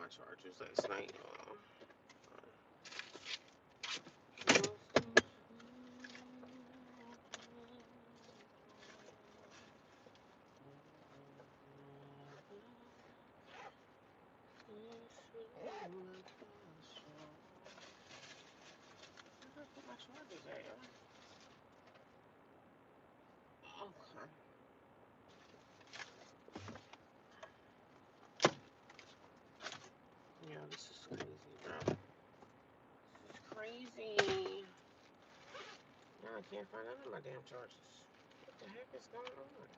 my chargers last night. Where did I put my chargers at, y'all? Okay. Yeah, this is crazy, bro. This is crazy. Now I can't find none of my damn chargers. What the heck is going on?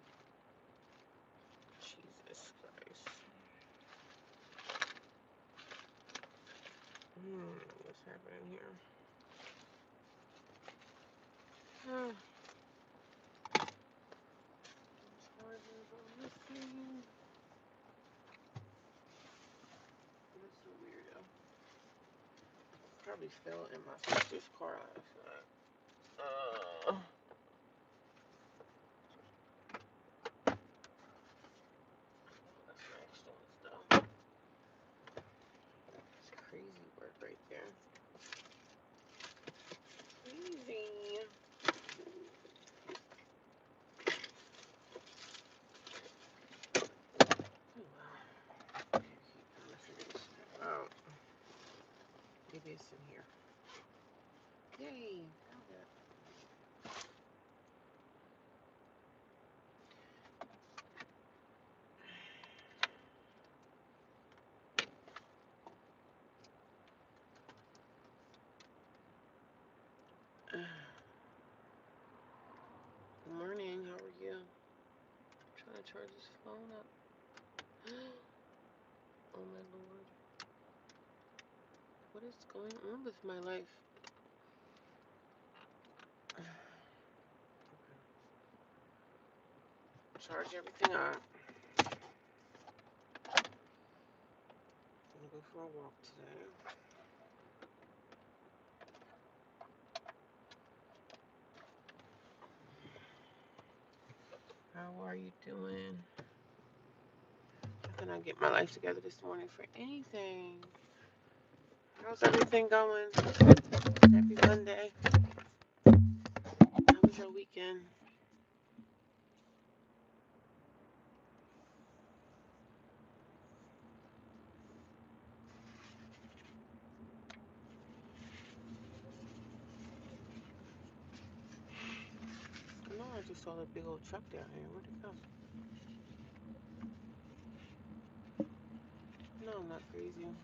Jesus Christ. What's happening here? Chargers are missing. That's so weirdo. Probably fell in my sister's car last night. That's next one though. It's crazy work right there. Crazy. Oh, maybe it's in here. Yay, found it. Good morning, how are you? Trying to charge this phone up. Oh my lord. What is going on with my life? Charge everything up. I'm gonna go for a walk today. How are you doing? How can I get my life together this morning for anything? How's everything going? Happy Monday. How was your weekend? No, I just saw that big old truck down here. Where'd it go? No, I'm not crazy.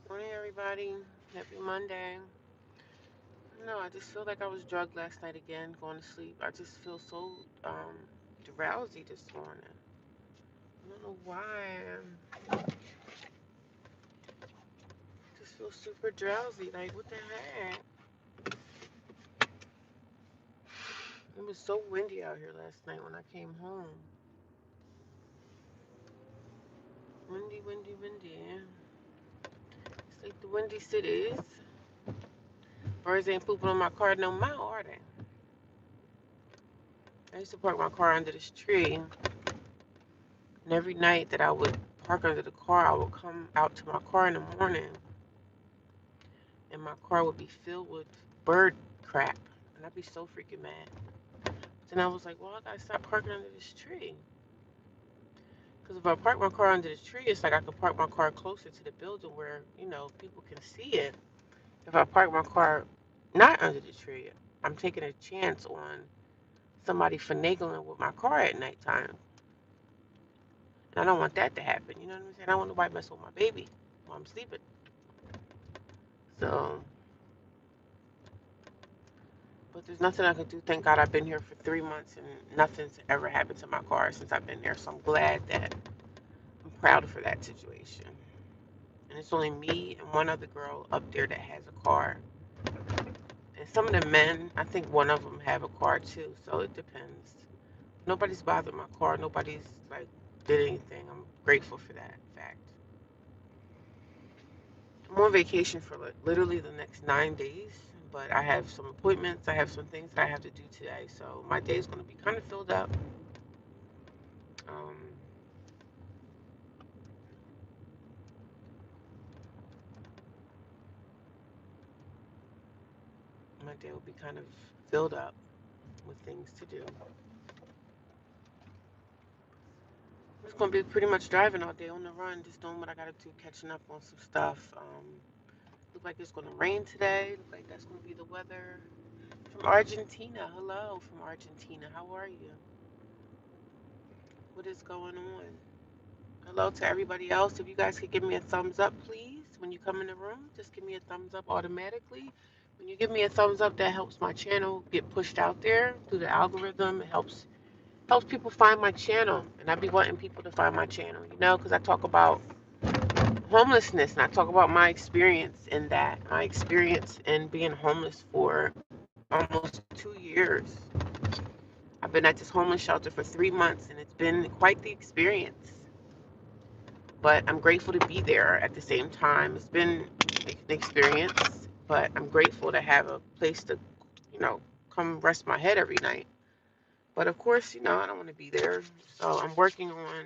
Morning, everybody. Happy Monday. No, I just feel like I was drugged last night again, going to sleep. I just feel so drowsy this morning. I don't know why. I just feel super drowsy. Like, what the heck? It was so windy out here last night when I came home. Windy, windy, windy. It's like the windy cities. Birds ain't pooping on my car no more, are they? I used to park my car under this tree. And every night that I would park under the car, I would come out to my car in the morning. And my car would be filled with bird crap. And I'd be so freaking mad. Then I was like, well, I gotta stop parking under this tree. Because if I park my car under the tree, it's like I could park my car closer to the building where, people can see it. If I park my car not under the tree, I'm taking a chance on somebody finagling with my car at nighttime. And I don't want that to happen. You know what I'm saying? I don't want nobody messing with my baby while I'm sleeping. So But there's nothing I could do. Thank God I've been here for 3 months and nothing's ever happened to my car since I've been there. So I'm glad that I'm proud for that situation. And it's only me and one other girl up there that has a car. And some of the men, I think one of them have a car too. So it depends. Nobody's bothered my car. Nobody's like did anything. I'm grateful for that fact. I'm on vacation for like literally the next 9 days, but I have some appointments. I have some things that I have to do today, so my day is going to be kind of filled up. Um, my day will be kind of filled up with things to do. I'm just going to be pretty much driving all day on the run, just doing what I got to do, catching up on some stuff. Look like it's going to rain today. Look like that's going to be the weather. From Argentina. Hello from Argentina. How are you? What is going on? Hello to everybody else. If you guys could give me a thumbs up, please. When you come in the room, just give me a thumbs up automatically. When you give me a thumbs up, that helps my channel get pushed out there through the algorithm. It helps people find my channel, and I be wanting people to find my channel, because I talk about homelessness and I talk about my experience in that, my experience in being homeless for almost 2 years. I've been at this homeless shelter for 3 months, and it's been quite the experience. But I'm grateful to be there at the same time. It's been an experience, but I'm grateful to have a place to, come rest my head every night. But of course, I don't want to be there. So I'm working on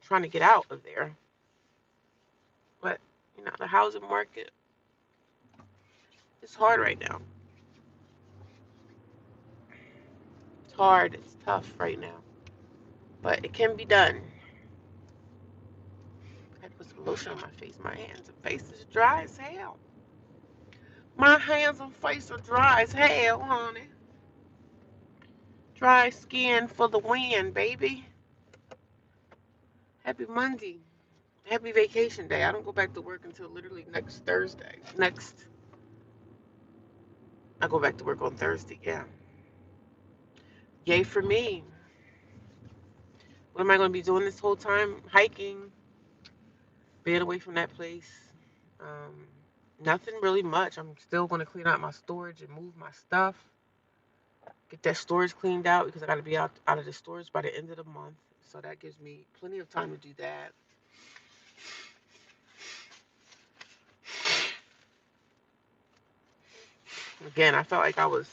trying to get out of there. But, the housing market is hard right now. It's hard. It's tough right now. But it can be done. I had to put some lotion on my face. My hands and face is dry as hell. My hands and face are dry as hell, honey. Dry skin for the win, baby. Happy Monday. Happy vacation day. I don't go back to work until literally next Thursday. I go back to work on Thursday, yeah. Yay for me. What am I going to be doing this whole time? Hiking. Being away from that place. Um, Nothing really much. I'm still going to clean out my storage and move my stuff. Get that storage cleaned out because I got to be out of the storage by the end of the month. So that gives me plenty of time to do that. Again, I felt like I was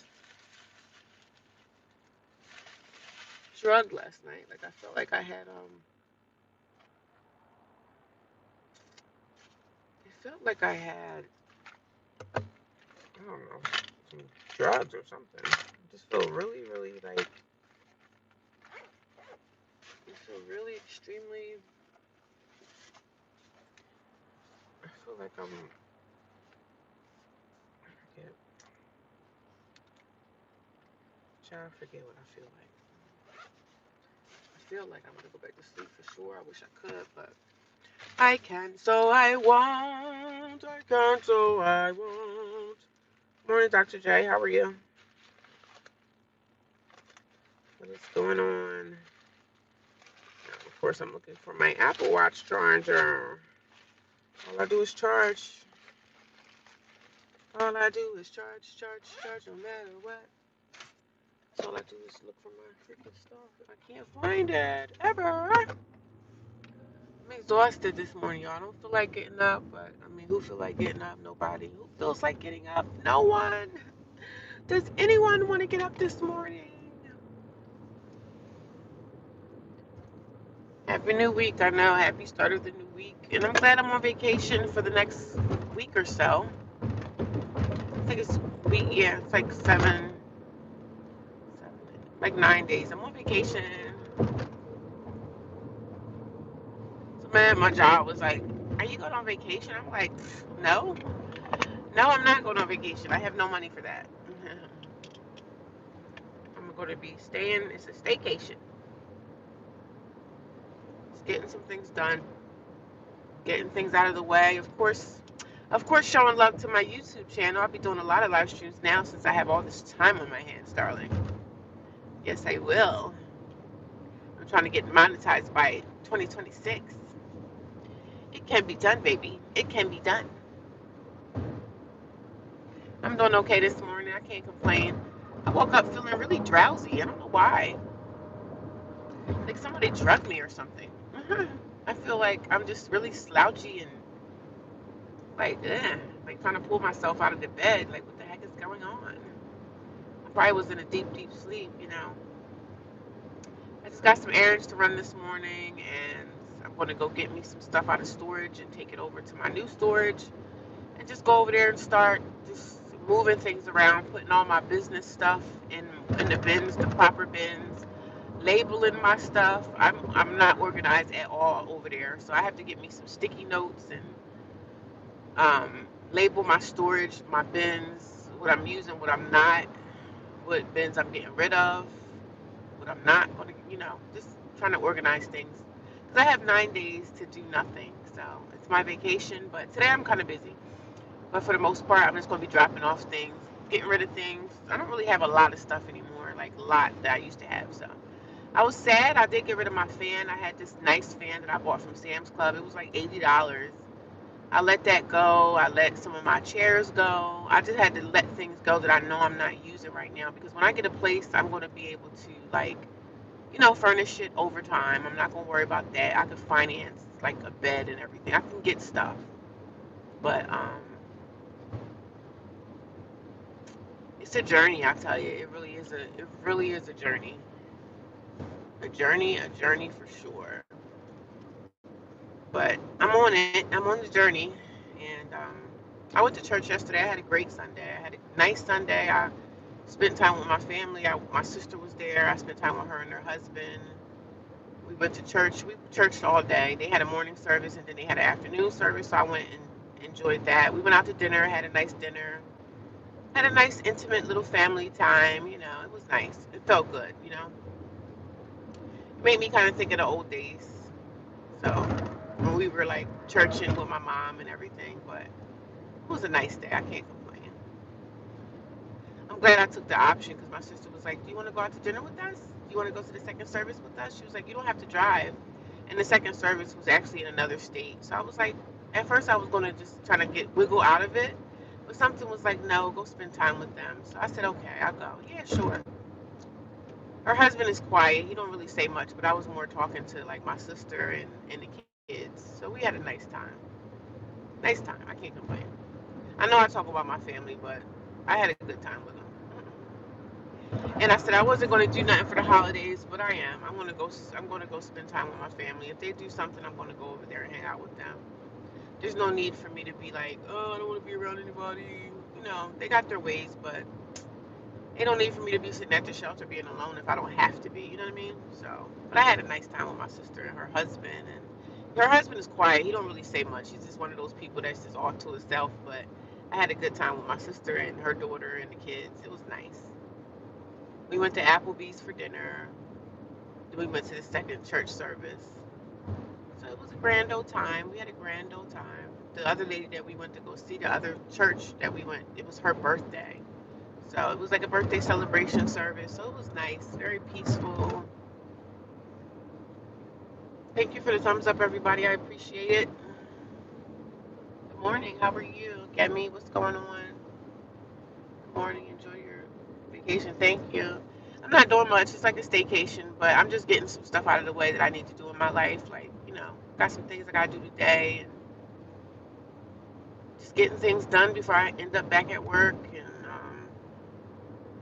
drugged last night. Like I felt like I had it felt like I had I don't know, some drugs or something. I just feel really, really like I feel really extremely I feel like I'm I forget what I feel like. I feel like I'm gonna go back to sleep for sure. I wish I could, but I can, so I won't. I can, so I won't. Morning, Dr. J. How are you? What is going on? Now, of course, I'm looking for my Apple Watch charger. All I do is charge. All I do is charge, charge, charge, no matter what. That's all I do is look for my freaking stuff. And I can't find it ever. I'm exhausted this morning, y'all. I don't feel like getting up, but I mean, who feel like getting up? Nobody. Who feels like getting up? No one. Does anyone want to get up this morning? Happy New Week. I know. Happy start of the new week. And I'm glad I'm on vacation for the next week or so. I think it's week, yeah, it's like like 9 days. I'm on vacation. So man at my job was like, "Are you going on vacation?" I'm like, "No, no, I'm not going on vacation. I have no money for that. I'm going to be staying. It's a staycation. It's getting some things done, getting things out of the way. Of course, Of course, showing love to my YouTube channel. I'll be doing a lot of live streams now since I have all this time on my hands, darling. Yes, I will. I'm trying to get monetized by 2026. It can be done, baby. It can be done. I'm doing okay this morning. I can't complain. I woke up feeling really drowsy. I don't know why. Like somebody drugged me or something. I feel like I'm just really slouchy and like trying to pull myself out of the bed. Like, what the heck is going on? I probably was in a deep, deep sleep, you know. I just got some errands to run this morning, and I'm going to go get me some stuff out of storage and take it over to my new storage and just go over there and start just moving things around, putting all my business stuff in the bins, the proper bins, labeling my stuff. I'm not organized at all over there, so I have to get me some sticky notes and label my storage, my bins, what I'm using, what I'm not, what bins I'm getting rid of, what I'm not going to, just trying to organize things. Because I have 9 days to do nothing, so it's my vacation, but today I'm kind of busy. But for the most part, I'm just going to be dropping off things, getting rid of things. I don't really have a lot of stuff anymore, like a lot that I used to have, so. I was sad. I did get rid of my fan. I had this nice fan that I bought from Sam's Club. It was like $80. I let that go. I let some of my chairs go. I just had to let things go that I know I'm not using right now, because when I get a place, I'm going to be able to, like, furnish it over time. I'm not going to worry about that. I could finance like a bed and everything. I can get stuff. But it's a journey, I tell you. It really is a journey. A journey for sure. But I'm on it. I'm on the journey. And I went to church yesterday. I had a great Sunday. I had a nice Sunday. I spent time with my family. My sister was there. I spent time with her and her husband. We went to church. We churched all day. They had a morning service and then they had an afternoon service. So I went and enjoyed that. We went out to dinner. Had a nice dinner. Had a nice intimate little family time. It was nice. It felt good. It made me kind of think of the old days. So when we were like churching with my mom and everything, but it was a nice day. I can't complain. I'm glad I took the option because my sister was like, "Do you want to go out to dinner with us? Do you want to go to the second service with us?" She was like, "You don't have to drive." And the second service was actually in another state. So I was like, at first I was going to just try to wiggle out of it. But something was like, "No, go spend time with them." So I said, "Okay, I'll go." Yeah, sure. Her husband is quiet. He don't really say much, but I was more talking to like my sister and the kids. So we had a nice time. Nice time. I can't complain. I know I talk about my family, but I had a good time with them. And I said I wasn't going to do nothing for the holidays, but I am. I'm going to go. I'm going to go spend time with my family. If they do something, I'm going to go over there and hang out with them. There's no need for me to be like, oh, I don't want to be around anybody. They got their ways, but they don't need for me to be sitting at the shelter being alone if I don't have to be. You know what I mean? So, but I had a nice time with my sister and her husband. And her husband is quiet. He don't really say much. He's just one of those people that's just all to himself. But I had a good time with my sister and her daughter and the kids. It was nice. We went to Applebee's for dinner. Then we went to the second church service. So it was a grand old time. We had a grand old time. The other lady that we went to go see, the other church that we went, it was her birthday. So it was like a birthday celebration service. So it was nice, very peaceful. Thank you for the thumbs up, everybody. I appreciate it. Good morning. How are you? Kemi, what's going on? Good morning. Enjoy your vacation. Thank you. I'm not doing much. It's like a staycation, but I'm just getting some stuff out of the way that I need to do in my life. Like, got some things I got to do today. And just getting things done before I end up back at work.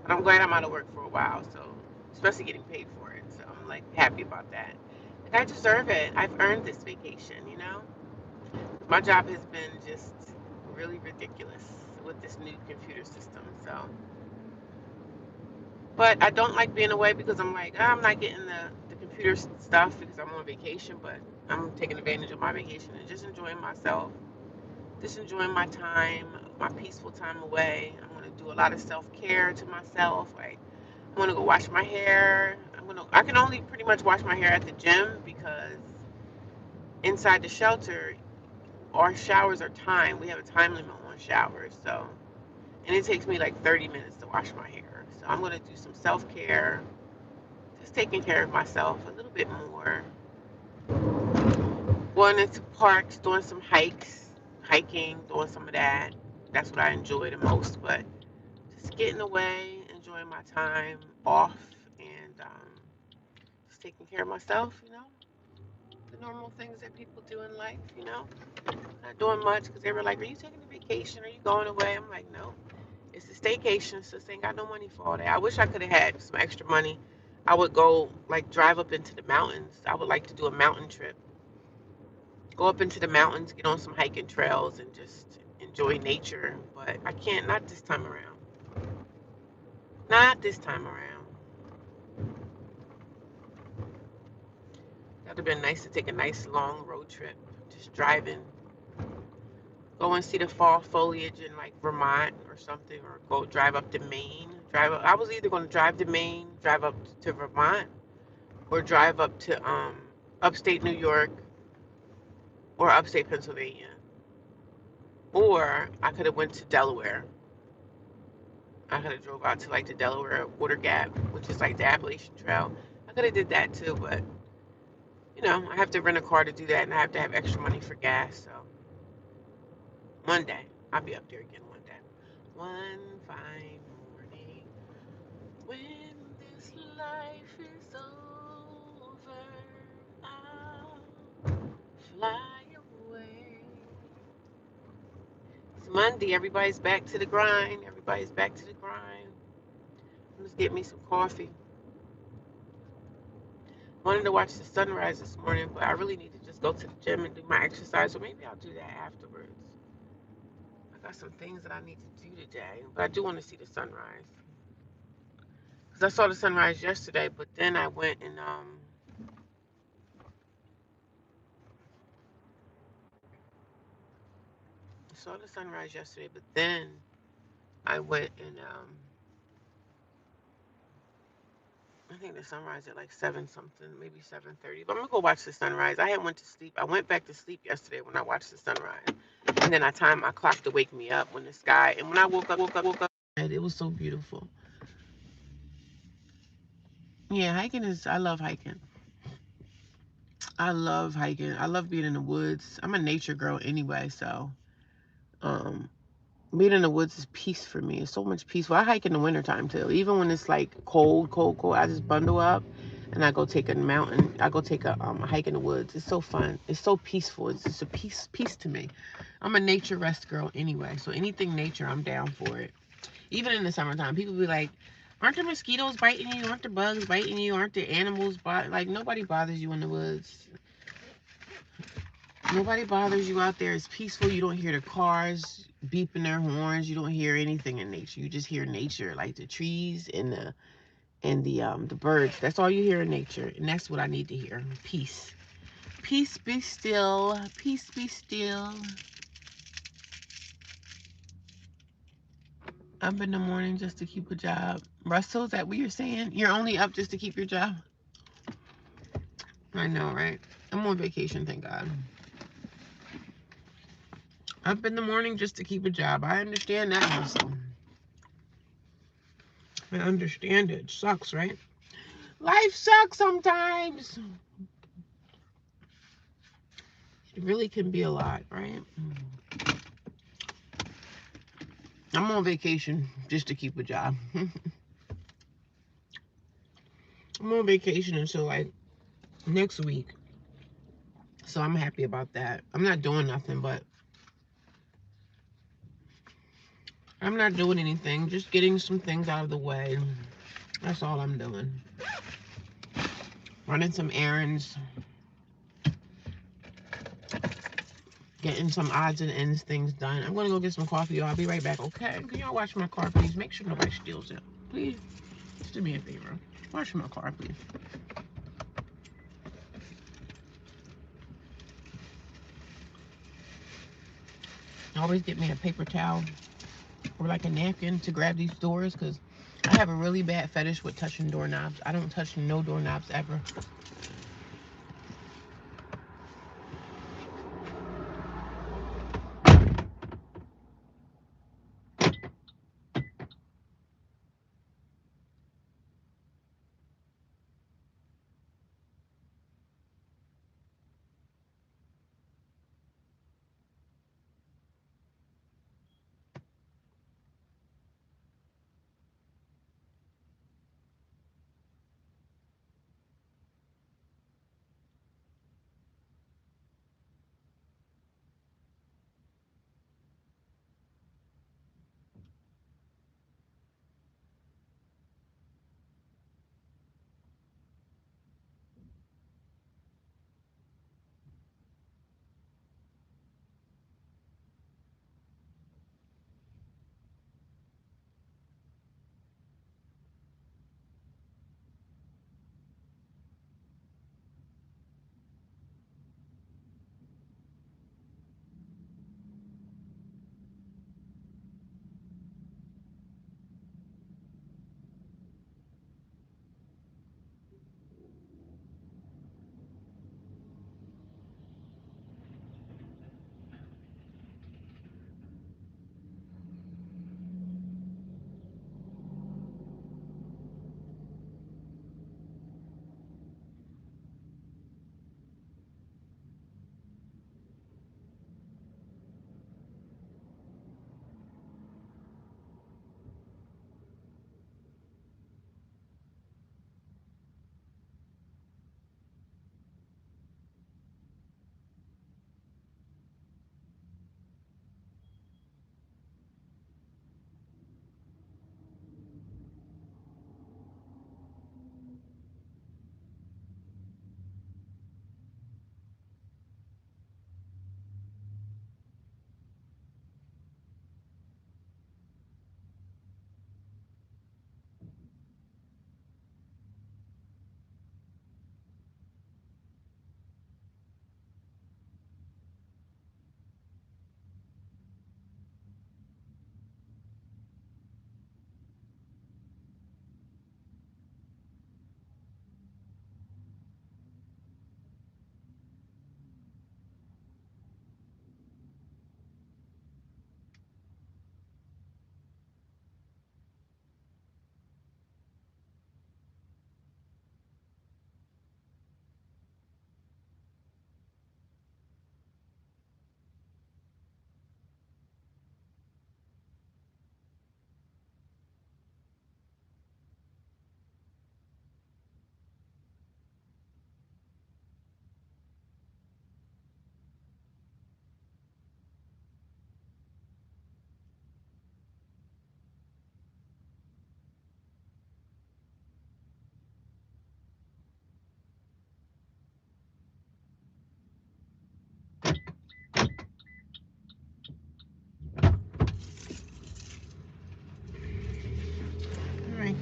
But I'm glad I'm out of work for a while, so especially getting paid for it. So I'm like happy about that. Like, I deserve it. I've earned this vacation. My job has been just really ridiculous with this new computer system. So, but I don't like being away because I'm like, I'm not getting the computer stuff because I'm on vacation, but I'm taking advantage of my vacation and just enjoying myself, just enjoying my time, my peaceful time away. I'm going to do a lot of self-care to myself. Like, I'm going to go wash my hair. I can only pretty much wash my hair at the gym because inside the shelter, our showers are timed. We have a time limit on showers, so, and it takes me like 30 minutes to wash my hair. So I'm gonna do some self-care, just taking care of myself a little bit more. Going into parks, doing some hiking, doing some of that. That's what I enjoy the most. But just getting away, enjoying my time off, and just taking care of myself. The normal things that people do in life. Not doing much because they were like, "Are you taking a vacation? Are you going away?" I'm like, "No, it's a staycation. So ain't got no money for all that." I wish I could have had some extra money. I would go like drive up into the mountains. I would like to do a mountain trip. Go up into the mountains, get on some hiking trails, and just enjoy nature. But I can't, not this time around. Not this time around. That would have been nice to take a nice long road trip. Just driving. Go and see the fall foliage in like Vermont or something, or go drive up to Maine. Drive up. I was either going to drive to Maine, drive up to Vermont, or drive up to upstate New York or upstate Pennsylvania. Or I could have went to Delaware. I could have drove out to like the Delaware Water Gap, which is like the Appalachian Trail. I could have did that too, but I have to rent a car to do that, and I have to have extra money for gas. So one day I'll be up there again. One day, one fine morning, when this life is over, I'll fly away. It's Monday. Everybody's back to the grind. Everybody's back to the grind. Let's get me some coffee. Wanted to watch the sunrise this morning, but I really need to just go to the gym and do my exercise, so maybe I'll do that afterwards. I got some things that I need to do today, but I do want to see the sunrise. Because I saw the sunrise yesterday, but then I went and I saw the sunrise yesterday, but then I went and I think the sunrise at like 7 something, maybe 7:30. But I'm gonna go watch the sunrise. I had went to sleep. I went back to sleep yesterday when I watched the sunrise, and then I timed my clock to wake me up when the sky. And when I woke up, and it was so beautiful. Yeah, hiking is. I love hiking. I love hiking. I love being in the woods. I'm a nature girl anyway, so um, being in the woods is peace for me. It's so much peaceful. I hike in the wintertime too. Even when it's like cold, cold, cold, I just bundle up and I go take a mountain. I go take a hike in the woods. It's so fun. It's so peaceful. It's just a peace to me. I'm a nature rest girl anyway. So anything nature, I'm down for it. Even in the summertime, people be like, "Aren't the mosquitoes biting you? Aren't the bugs biting you? Aren't the animals like nobody bothers you in the woods. Nobody bothers you out there. It's peaceful. You don't hear the cars beeping their horns. You don't hear anything in nature. You just hear nature, like the trees and the birds. That's all you hear in nature, and that's what I need to hear. Peace. Peace be still. Peace be still. Up in the morning just to keep a job. Russell, is that what you're saying? You're only up just to keep your job? I know, right? I'm on vacation, thank God. Up in the morning just to keep a job. I understand that, Russell. I understand it. Sucks, right? Life sucks sometimes. It really can be a lot, right? I'm on vacation just to keep a job. I'm on vacation until like next week. So I'm happy about that. I'm not doing nothing, but I'm not doing anything. Just getting some things out of the way. That's all I'm doing. Running some errands. Getting some odds and ends things done. I'm going to go get some coffee. I'll be right back, okay? Can y'all watch my car, please? Make sure nobody steals it. Please. Just do me a favor. Watch my car, please. Always get me a paper towel or like a napkin to grab these doors because I have a really bad fetish with touching doorknobs. I don't touch no doorknobs ever.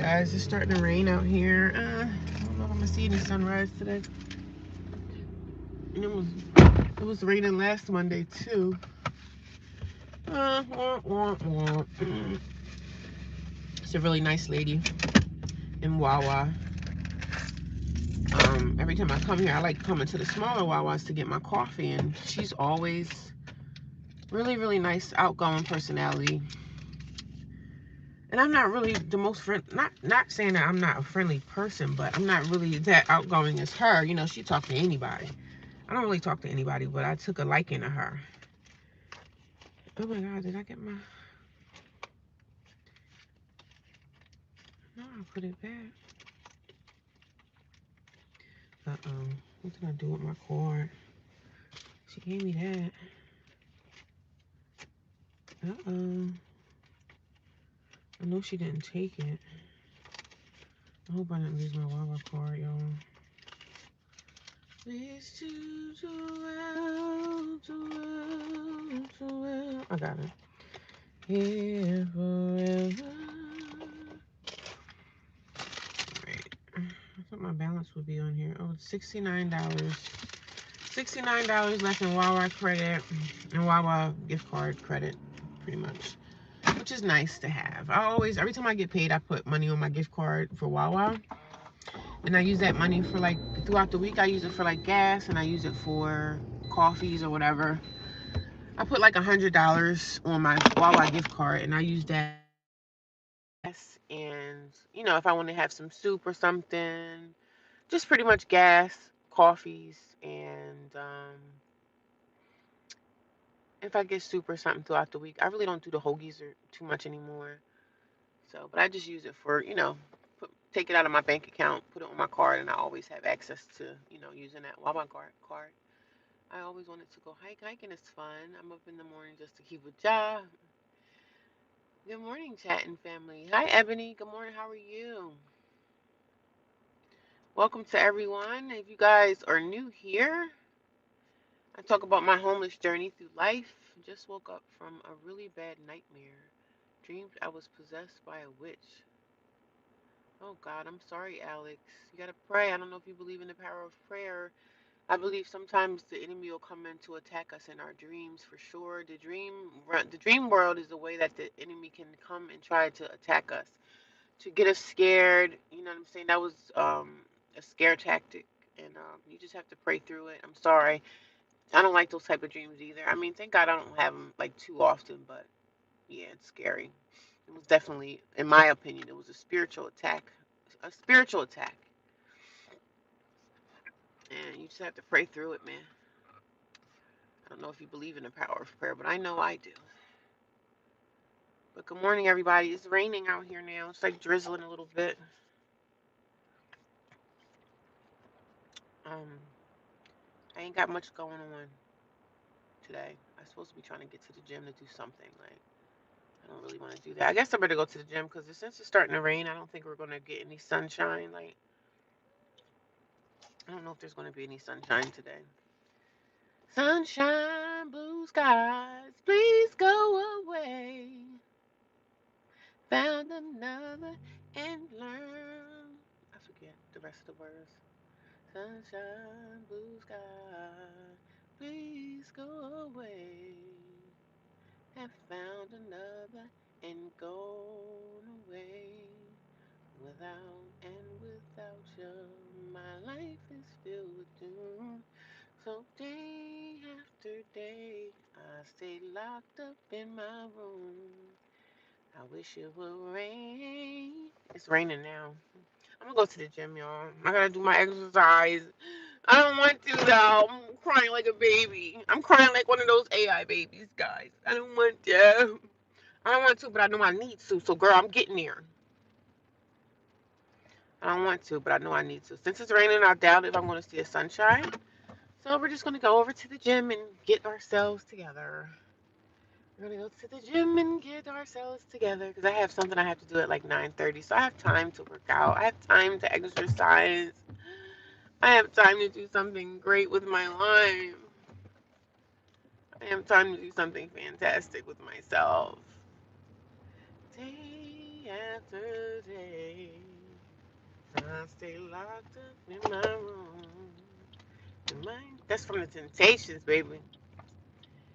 guys. It's starting to rain out here. I don't know if I'm gonna see any sunrise today. And it was raining last Monday too. Wah, wah, wah. It's a really nice lady in Wawa. Every time I come here, I like coming to the smaller Wawas to get my coffee, and she's always really, really nice, outgoing personality. And I'm not really the most not saying that I'm not a friendly person, but I'm not really that outgoing as her. You know, she talks to anybody. I don't really talk to anybody, but I took a liking to her. Oh my God, did I get my... No, I put it back. Uh-oh. What did I do with my card? She gave me that. Uh-oh. I know she didn't take it. I hope I didn't lose my Wawa card, y'all. Please do well. I got it. Here forever. Right. I thought my balance would be on here. Oh, it's $69. $69 left in Wawa credit and Wawa gift card credit, pretty much, which is nice to have. Every time I get paid, I put money on my gift card for Wawa, and I use that money for like throughout the week. I use it for like gas, and I use it for coffees or whatever. I put like $100 on my Wawa gift card, and I use that gas, and if I want to have some soup or something, just pretty much gas, coffees, and if I get soup or something throughout the week. I really don't do the hoagies or too much anymore. So, but I just use it for, take it out of my bank account, put it on my card, and I always have access to, using that Wawa card. I always wanted to go hiking. It's fun. I'm up in the morning just to keep a job. Good morning, chatting family. Hi, Ebony. Good morning. How are you? Welcome to everyone. If you guys are new here, I talk about my homeless journey through life. Just woke up from a really bad nightmare. Dreamed I was possessed by a witch. Oh God, I'm sorry, Alex. You gotta pray. I don't know if you believe in the power of prayer. I believe sometimes the enemy will come in to attack us in our dreams for sure. The dream world is the way that the enemy can come and try to attack us, to get us scared. You know what I'm saying? That was a scare tactic, and you just have to pray through it. I'm sorry. I don't like those type of dreams either. I mean, thank God I don't have them like too often, but yeah, it's scary. It was definitely, in my opinion, it was a spiritual attack. A spiritual attack. And you just have to pray through it, man. I don't know if you believe in the power of prayer, but I know I do. But good morning, everybody. It's raining out here now. It's like drizzling a little bit. Um, I ain't got much going on today. I'm supposed to be trying to get to the gym to do something. Like, I don't really want to do that. I guess I better go to the gym because since it's starting to rain, I don't think we're going to get any sunshine. Like, I don't know if there's going to be any sunshine today. Sunshine, blue skies, please go away. Found another and learn. I forget the rest of the words. Sunshine, blue sky, please go away. Have found another and gone away. Without you, my life is filled with doom. So day after day, I stay locked up in my room. I wish it would rain. It's raining now. I'm gonna go to the gym, y'all. I gotta do my exercise. I don't want to though. I'm crying like a baby. I'm crying like one of those AI babies, guys. I don't want to. I don't want to, but I know I need to. So, girl, I'm getting there. I don't want to, but I know I need to. Since it's raining, I doubt if I'm gonna see a sunshine. So we're just gonna go over to the gym and get ourselves together. We're gonna go to the gym and get ourselves together because I have something I have to do at like 9:30. So I have time to work out. I have time to exercise. I have time to do something great with my life. I have time to do something fantastic with myself. Day after day, I stay locked up in my room. That's from the Temptations, baby.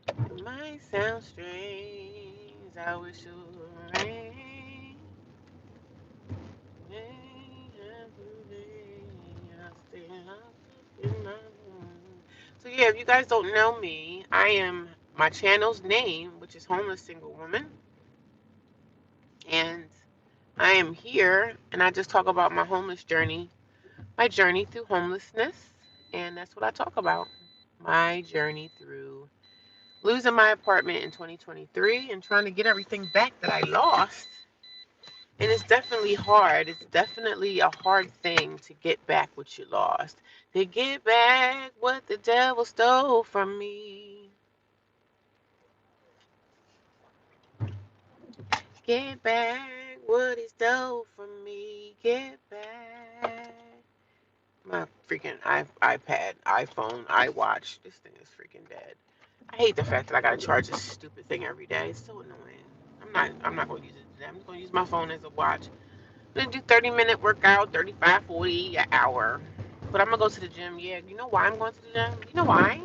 It might sound strange. I wish it would rain. I stay locked up in my room. So yeah, if you guys don't know me, I am my channel's name, which is Homeless Single Woman, and I am here, and I just talk about my homeless journey, my journey through homelessness, and that's what I talk about. My journey through losing my apartment in 2023 and trying to get everything back that I lost. And it's definitely hard. It's definitely a hard thing to get back what you lost. To get back what the devil stole from me. Get back what he stole from me. Get back. My freaking iPad, iPhone, iWatch. This thing is freaking dead. I hate the fact that I gotta charge this stupid thing every day. It's so annoying. I'm not gonna use it today. I'm just gonna use my phone as a watch. I'm gonna do 30-minute workout, 35, 40, an hour. But I'm gonna go to the gym. Yeah, you know why I'm going to the gym? You know why?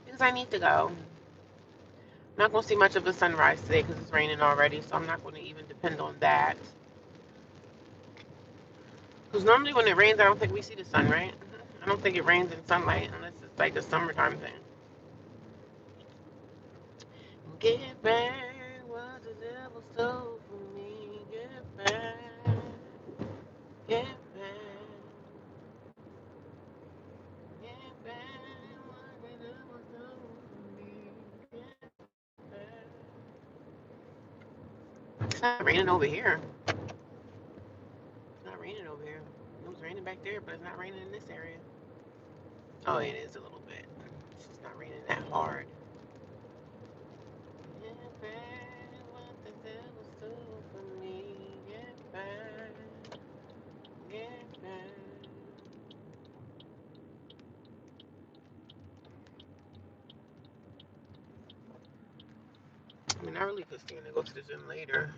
Because I need to go. I'm not gonna see much of the sunrise today because it's raining already, so I'm not gonna even depend on that. Because normally when it rains, I don't think we see the sun, right? I don't think it rains in sunlight unless it's like a summertime thing. Get back what the devil stole from me. Get back. Get back. Get back what the devil stole from me. Get back. It's not raining over here. It's not raining over here. It was raining back there, but it's not raining in this area. Oh, it is a little bit. It's just not raining that hard. Get back what the devil stole from me. Get back. Get back. I mean, I really could stand to go to the gym later.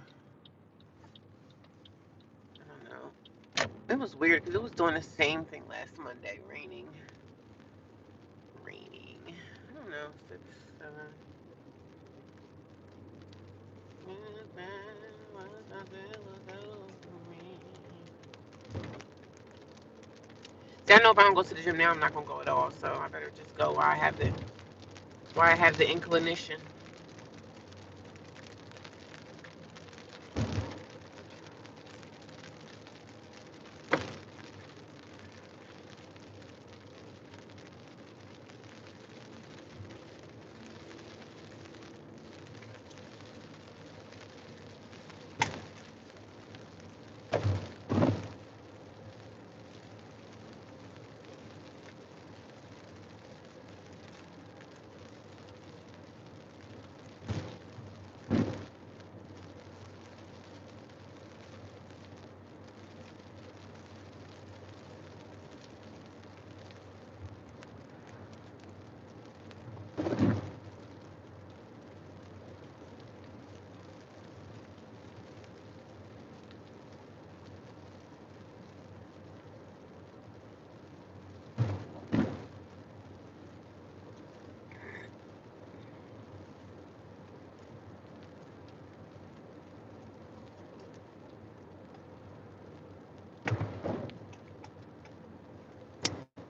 I don't know. It was weird because it was doing the same thing last Monday, raining. Raining. I don't know, 6, 7. See, I know if I don't go to the gym now, I'm not gonna go at all. So I better just go while I have the inclination.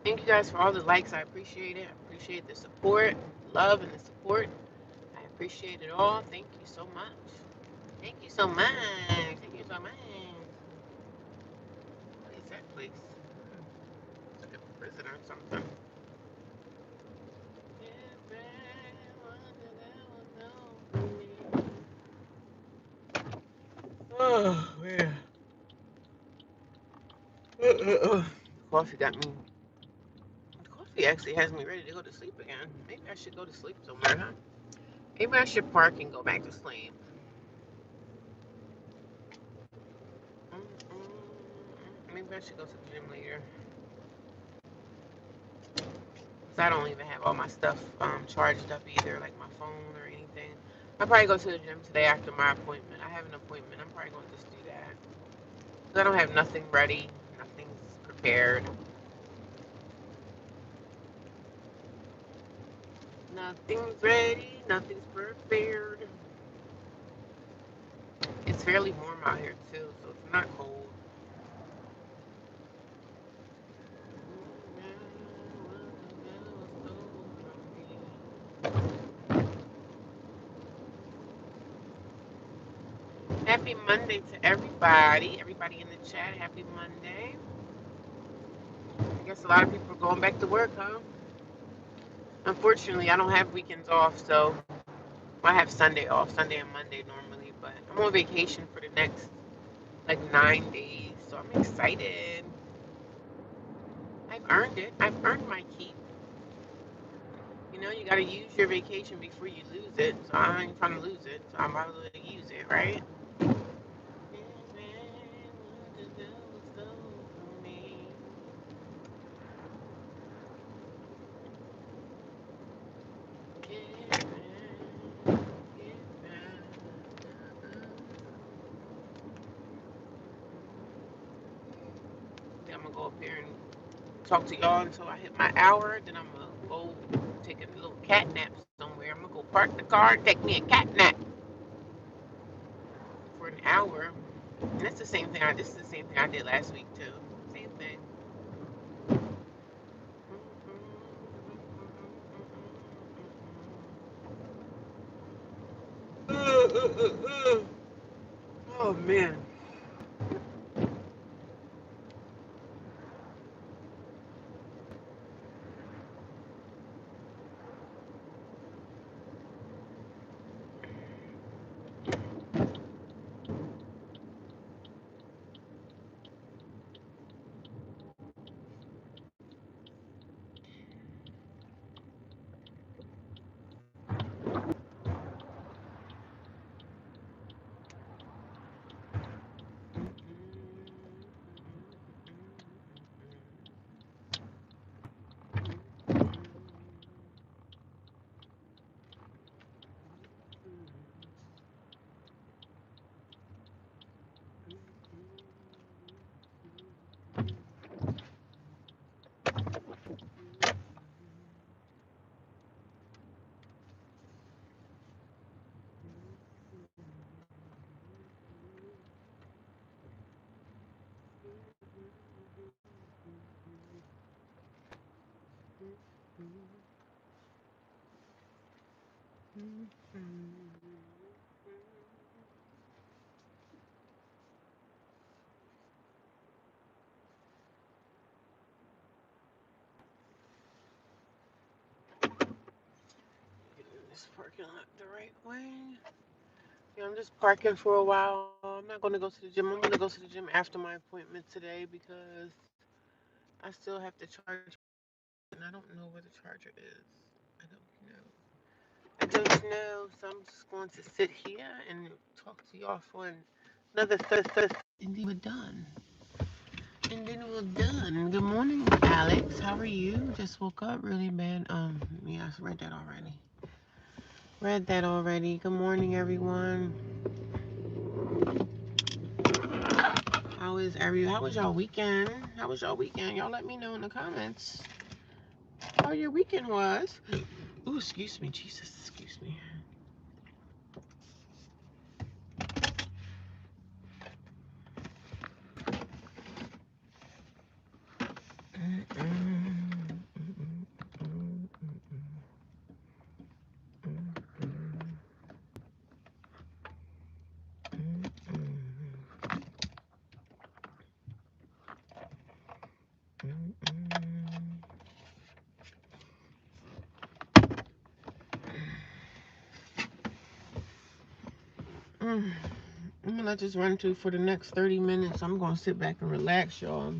Thank you guys for all the likes. I appreciate it. I appreciate the support, love, and the support. I appreciate it all. Thank you so much. Thank you so much. Thank you so much. What is that place? It's like a prison or something. Oh, man. Coffee got me. Coffee actually has me ready to go to sleep again. Maybe I should go to sleep somewhere, huh? Maybe I should park and go back to sleep. Maybe I should go to the gym later. Because I don't even have all my stuff charged up either, like my phone or anything. I'll probably go to the gym today after my appointment. I have an appointment. I'm probably going to just do that. 'Cause I don't have nothing ready. Nothing's prepared. Nothing's ready. Nothing's prepared. It's fairly warm out here too, so it's not cold. Happy Monday to everybody. Everybody in the chat, happy Monday. I guess a lot of people are going back to work, huh? Unfortunately, I don't have weekends off, so I have Sunday off, Sunday and Monday normally, but I'm on vacation for the next like 9 days, so I'm excited. I've earned it. I've earned my keep. You know, you gotta use your vacation before you lose it. So I ain't trying to lose it, so I'm about to use it, right? I'm gonna go up here and talk to y'all until I hit my hour. Then I'm gonna go take a little cat nap somewhere. I'm gonna go park the car and take me a cat nap for an hour. And that's the same thing. This is the same thing I did last week too. Same thing. Oh man. This parking lot the right way. Yeah, I'm just parking for a while. I'm not gonna go to the gym. I'm gonna go to the gym after my appointment today because I still have to charge, and I don't know where the charger is. I don't know. I don't know. So I'm just going to sit here and talk to y'all for another 30, and then we're done. And then we're done. Good morning, Alex. How are you? Just woke up really bad. Yeah, I read that already. Read that already. Good morning, everyone. How was y'all weekend? How was y'all weekend? Y'all let me know in the comments how your weekend was. Ooh, excuse me, Jesus, excuse me. I'm gonna let this run through for the next 30 minutes. I'm gonna sit back and relax, y'all.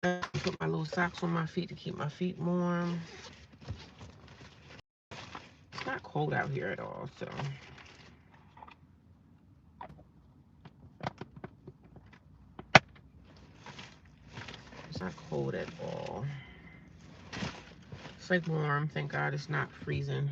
Put my little socks on my feet to keep my feet warm. It's not cold out here at all, so it's not cold at all. It's like warm. Thank God it's not freezing.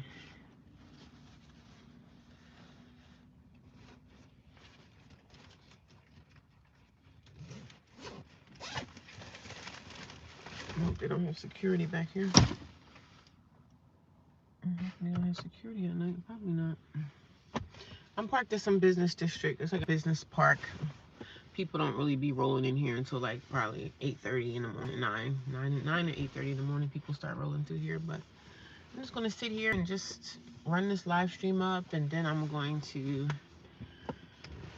I hope they don't have security back here. They don't have security at night. Probably not. I'm parked at some business district. It's like a business park. People don't really be rolling in here until like probably 8:30 in the morning, 9 to 8:30 in the morning. People start rolling through here, but I'm just gonna sit here and just run this live stream up, and then I'm going to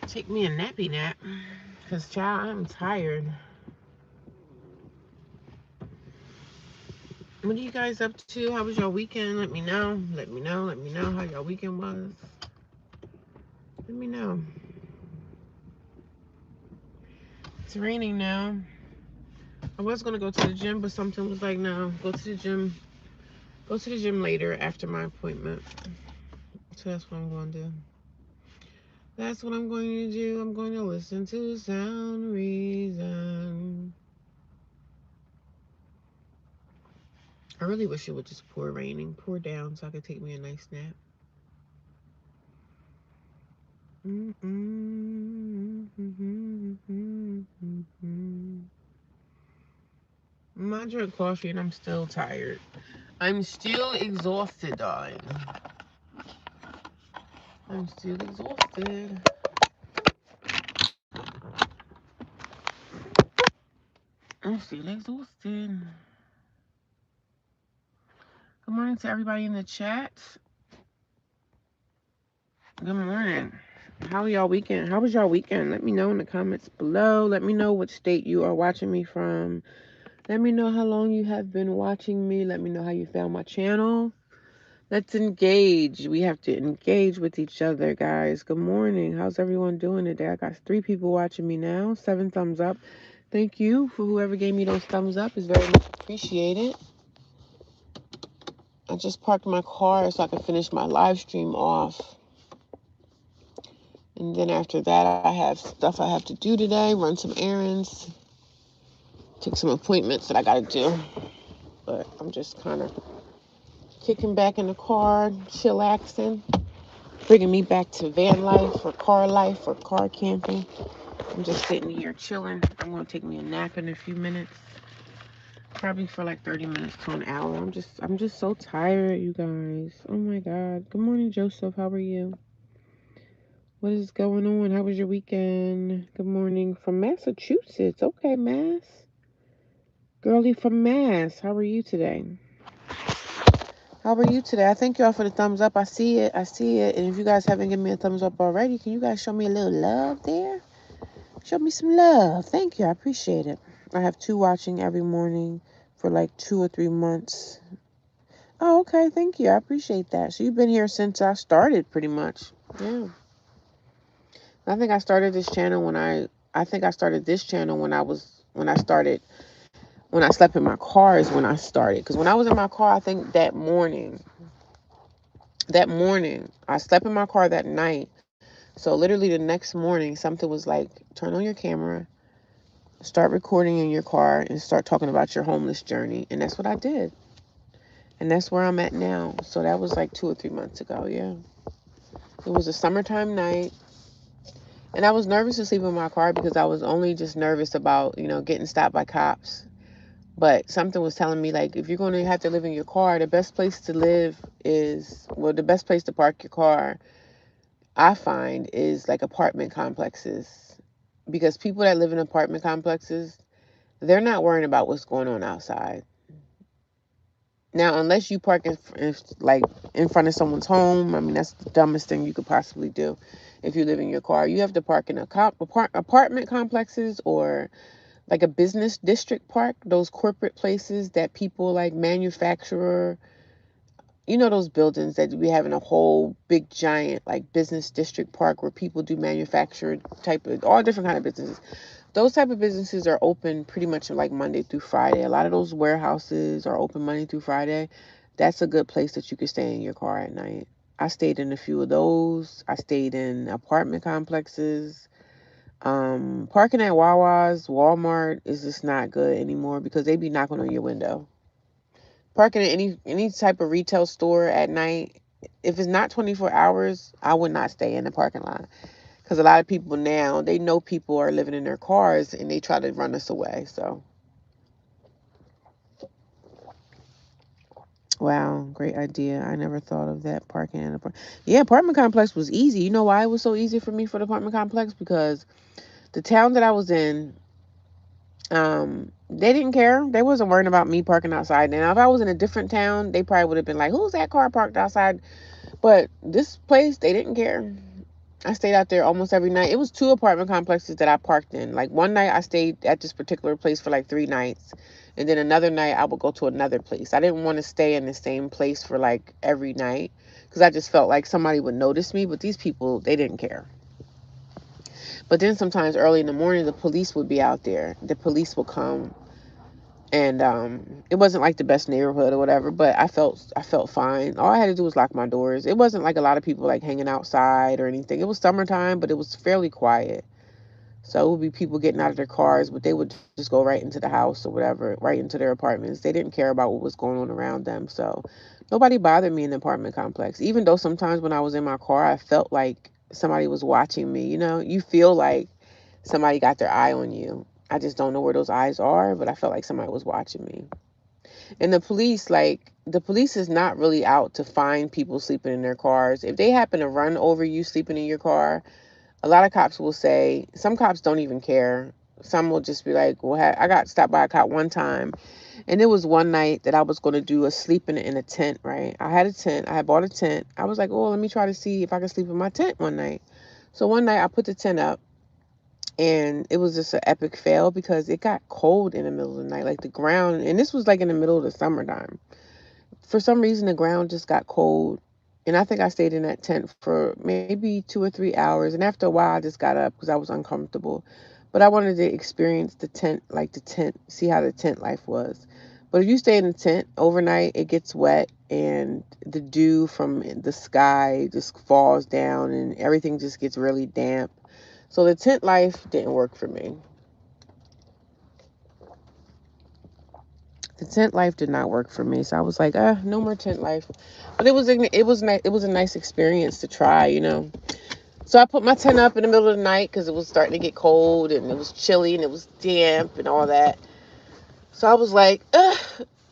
take me a nappy nap, cause child, I'm tired. What are you guys up to? How was your weekend? Let me know. Let me know. Let me know how your weekend was. Let me know. It's raining now. I was gonna go to the gym, but something was like, no, go to the gym. Go to the gym later after my appointment. So that's what I'm going to do. That's what I'm going to do. I'm going to listen to Sound Reason. I really wish it would just pour down so I could take me a nice nap. I drink coffee and I'm still tired. I'm still exhausted, darling. I'm still exhausted. I'm still exhausted. Good morning to everybody in the chat. Good morning. How y'all weekend? How was y'all weekend? Let me know in the comments below. Let me know what state you are watching me from. Let me know how long you have been watching me. Let me know how you found my channel. Let's engage. We have to engage with each other, guys. Good morning. How's everyone doing today? I got 3 people watching me now. 7 thumbs up. Thank you for whoever gave me those thumbs up. It's very much appreciated. I just parked my car so I can finish my live stream off. And then after that, I have stuff I have to do today, run some errands, take some appointments that I got to do. But I'm just kind of kicking back in the car, chillaxing, bringing me back to van life or car camping. I'm just sitting here chilling. I'm going to take me a nap in a few minutes, probably for like 30 minutes to an hour. I'm just so tired, you guys. Oh my God. Good morning, Joseph. How are you? What is going on? How was your weekend? Good morning from Massachusetts. Okay, Mass. Girlie from Mass. How are you today? How are you today? I thank y'all for the thumbs up. I see it. I see it. And if you guys haven't given me a thumbs up already, can you guys show me a little love there? Show me some love. Thank you. I appreciate it. I have 2 watching every morning for like 2 or 3 months. Oh, okay. Thank you. I appreciate that. So you've been here since I started pretty much. Yeah. I think I started this channel when I started this channel when I slept in my car is when I started. Because when I was in my car, I think that morning, I slept in my car that night. So literally the next morning, something was like, turn on your camera, start recording in your car, and start talking about your homeless journey. And that's what I did. And that's where I'm at now. So that was like 2 or 3 months ago, yeah. It was a summertime night. And I was nervous to sleep in my car because I was only just nervous about, getting stopped by cops. But something was telling me, like, if you're going to have to live in your car, the best place to live the best place to park your car, I find, is like apartment complexes. Because people that live in apartment complexes, they're not worrying about what's going on outside. Now, unless you park in front of someone's home, I mean, that's the dumbest thing you could possibly do if you live in your car. You have to park in apartment complexes or like a business district park, those corporate places that people like manufacturer, those buildings that we have in a whole big giant like business district park where people do manufactured type of all different kind of businesses. Those type of businesses are open pretty much like Monday through Friday. A lot of those warehouses are open Monday through Friday. That's a good place that you could stay in your car at night. I stayed in a few of those. I stayed in apartment complexes. Parking at Wawa's, Walmart is just not good anymore because they be knocking on your window. Parking in any type of retail store at night, if it's not 24 hours, I would not stay in the parking lot. Because a lot of people now, they know people are living in their cars and they try to run us away. So, wow, great idea. I never thought of that, parking in a park. Yeah, apartment complex was easy. You know why it was so easy for me for the apartment complex? Because the town that I was in, they didn't care. They wasn't worrying about me parking outside. Now, if I was in a different town, they probably would have been like, "Who's that car parked outside?" But this place, they didn't care. I stayed out there almost every night. It was 2 apartment complexes that I parked in. Like one night I stayed at this particular place for like 3 nights. And then another night I would go to another place. I didn't want to stay in the same place for like every night because I just felt like somebody would notice me. But these people, they didn't care. But then sometimes early in the morning, the police would be out there. The police would come, and it wasn't like the best neighborhood or whatever, but I felt fine. All I had to do was lock my doors. It wasn't like a lot of people like hanging outside or anything. It was summertime, but it was fairly quiet. So it would be people getting out of their cars, but they would just go right into the house or whatever, right into their apartments. They didn't care about what was going on around them. So nobody bothered me in the apartment complex. Even though sometimes when I was in my car, I felt like somebody was watching me. You know, you feel like somebody got their eye on you. I just don't know where those eyes are, but I felt like somebody was watching me. And the police is not really out to find people sleeping in their cars. If they happen to run over you sleeping in your car, a lot of cops will say, some cops don't even care. Some will just be like, well, I got stopped by a cop one time. And it was one night that I was going to do a sleeping in a tent, right? I had a tent. I had bought a tent. I was like, oh, let me try to see if I can sleep in my tent one night. So one night I put the tent up, and it was just an epic fail because it got cold in the middle of the night. Like the ground, and this was like in the middle of the summertime. For some reason, the ground just got cold. And I think I stayed in that tent for maybe 2 or 3 hours. And after a while, I just got up because I was uncomfortable. But I wanted to experience the tent, like the tent, see how the tent life was. But if you stay in the tent overnight, it gets wet and the dew from the sky just falls down and everything just gets really damp. So the tent life didn't work for me. The tent life did not work for me. So I was like, no more tent life. But it was a nice experience to try, you know. So I put my tent up in the middle of the night because it was starting to get cold and it was chilly and it was damp and all that. So I was like, I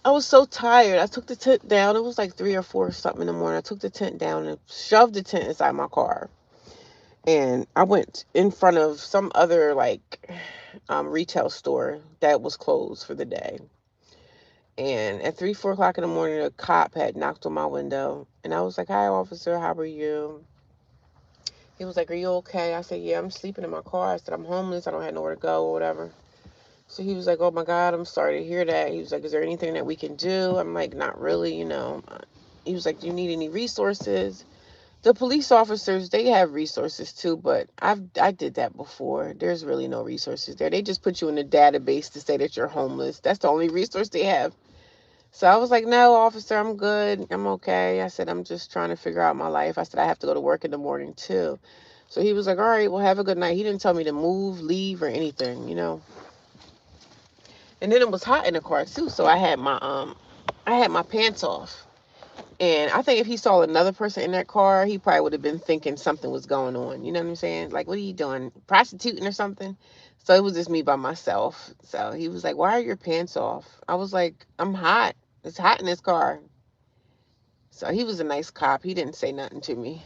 was so tired. I took the tent down. It was like 3 or 4 or something in the morning. I took the tent down and shoved the tent inside my car. And I went in front of some other like retail store that was closed for the day. And at 3, 4 o'clock in the morning, a cop had knocked on my window. And I was like, hi, officer, how are you? He was like, are you okay? I said, yeah, I'm sleeping in my car. I said, I'm homeless. I don't have nowhere to go or whatever. So he was like, oh my God, I'm sorry to hear that. He was like, is there anything that we can do? I'm like, not really, you know. He was like, do you need any resources? The police officers, they have resources too, but I did that before. There's really no resources there. They just put you in a database to say that you're homeless. That's the only resource they have. So I was like, no, officer, I'm good. I'm okay. I said, I'm just trying to figure out my life. I said, I have to go to work in the morning too. So he was like, all right, well, have a good night. He didn't tell me to move, leave, or anything, you know. And then it was hot in the car too, so I had my pants off. And I think if he saw another person in that car, he probably would have been thinking something was going on. You know what I'm saying? Like, what are you doing? Prostituting or something? So it was just me by myself. So he was like, why are your pants off? I was like, I'm hot. It's hot in this car. So he was a nice cop. He didn't say nothing to me.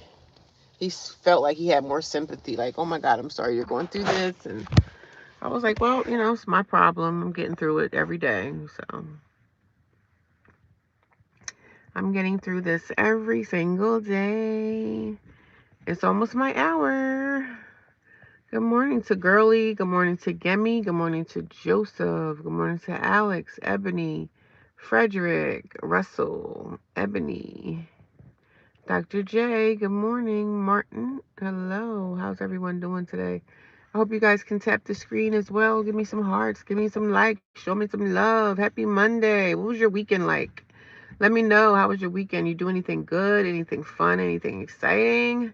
He felt like he had more sympathy. Like, oh my God, I'm sorry you're going through this. And I was like, well, you know, it's my problem. I'm getting through it every day. So I'm getting through this every single day. It's almost my hour. Good morning to Girly. Good morning to Gemi. Good morning to Joseph. Good morning to Alex, Ebony, Frederick, Russell, Ebony, Dr. J. Good morning, Martin. Hello. How's everyone doing today? I hope you guys can tap the screen as well. Give me some hearts. Give me some likes. Show me some love. Happy Monday. What was your weekend like? Let me know. How was your weekend? You do anything good? Anything fun? Anything exciting?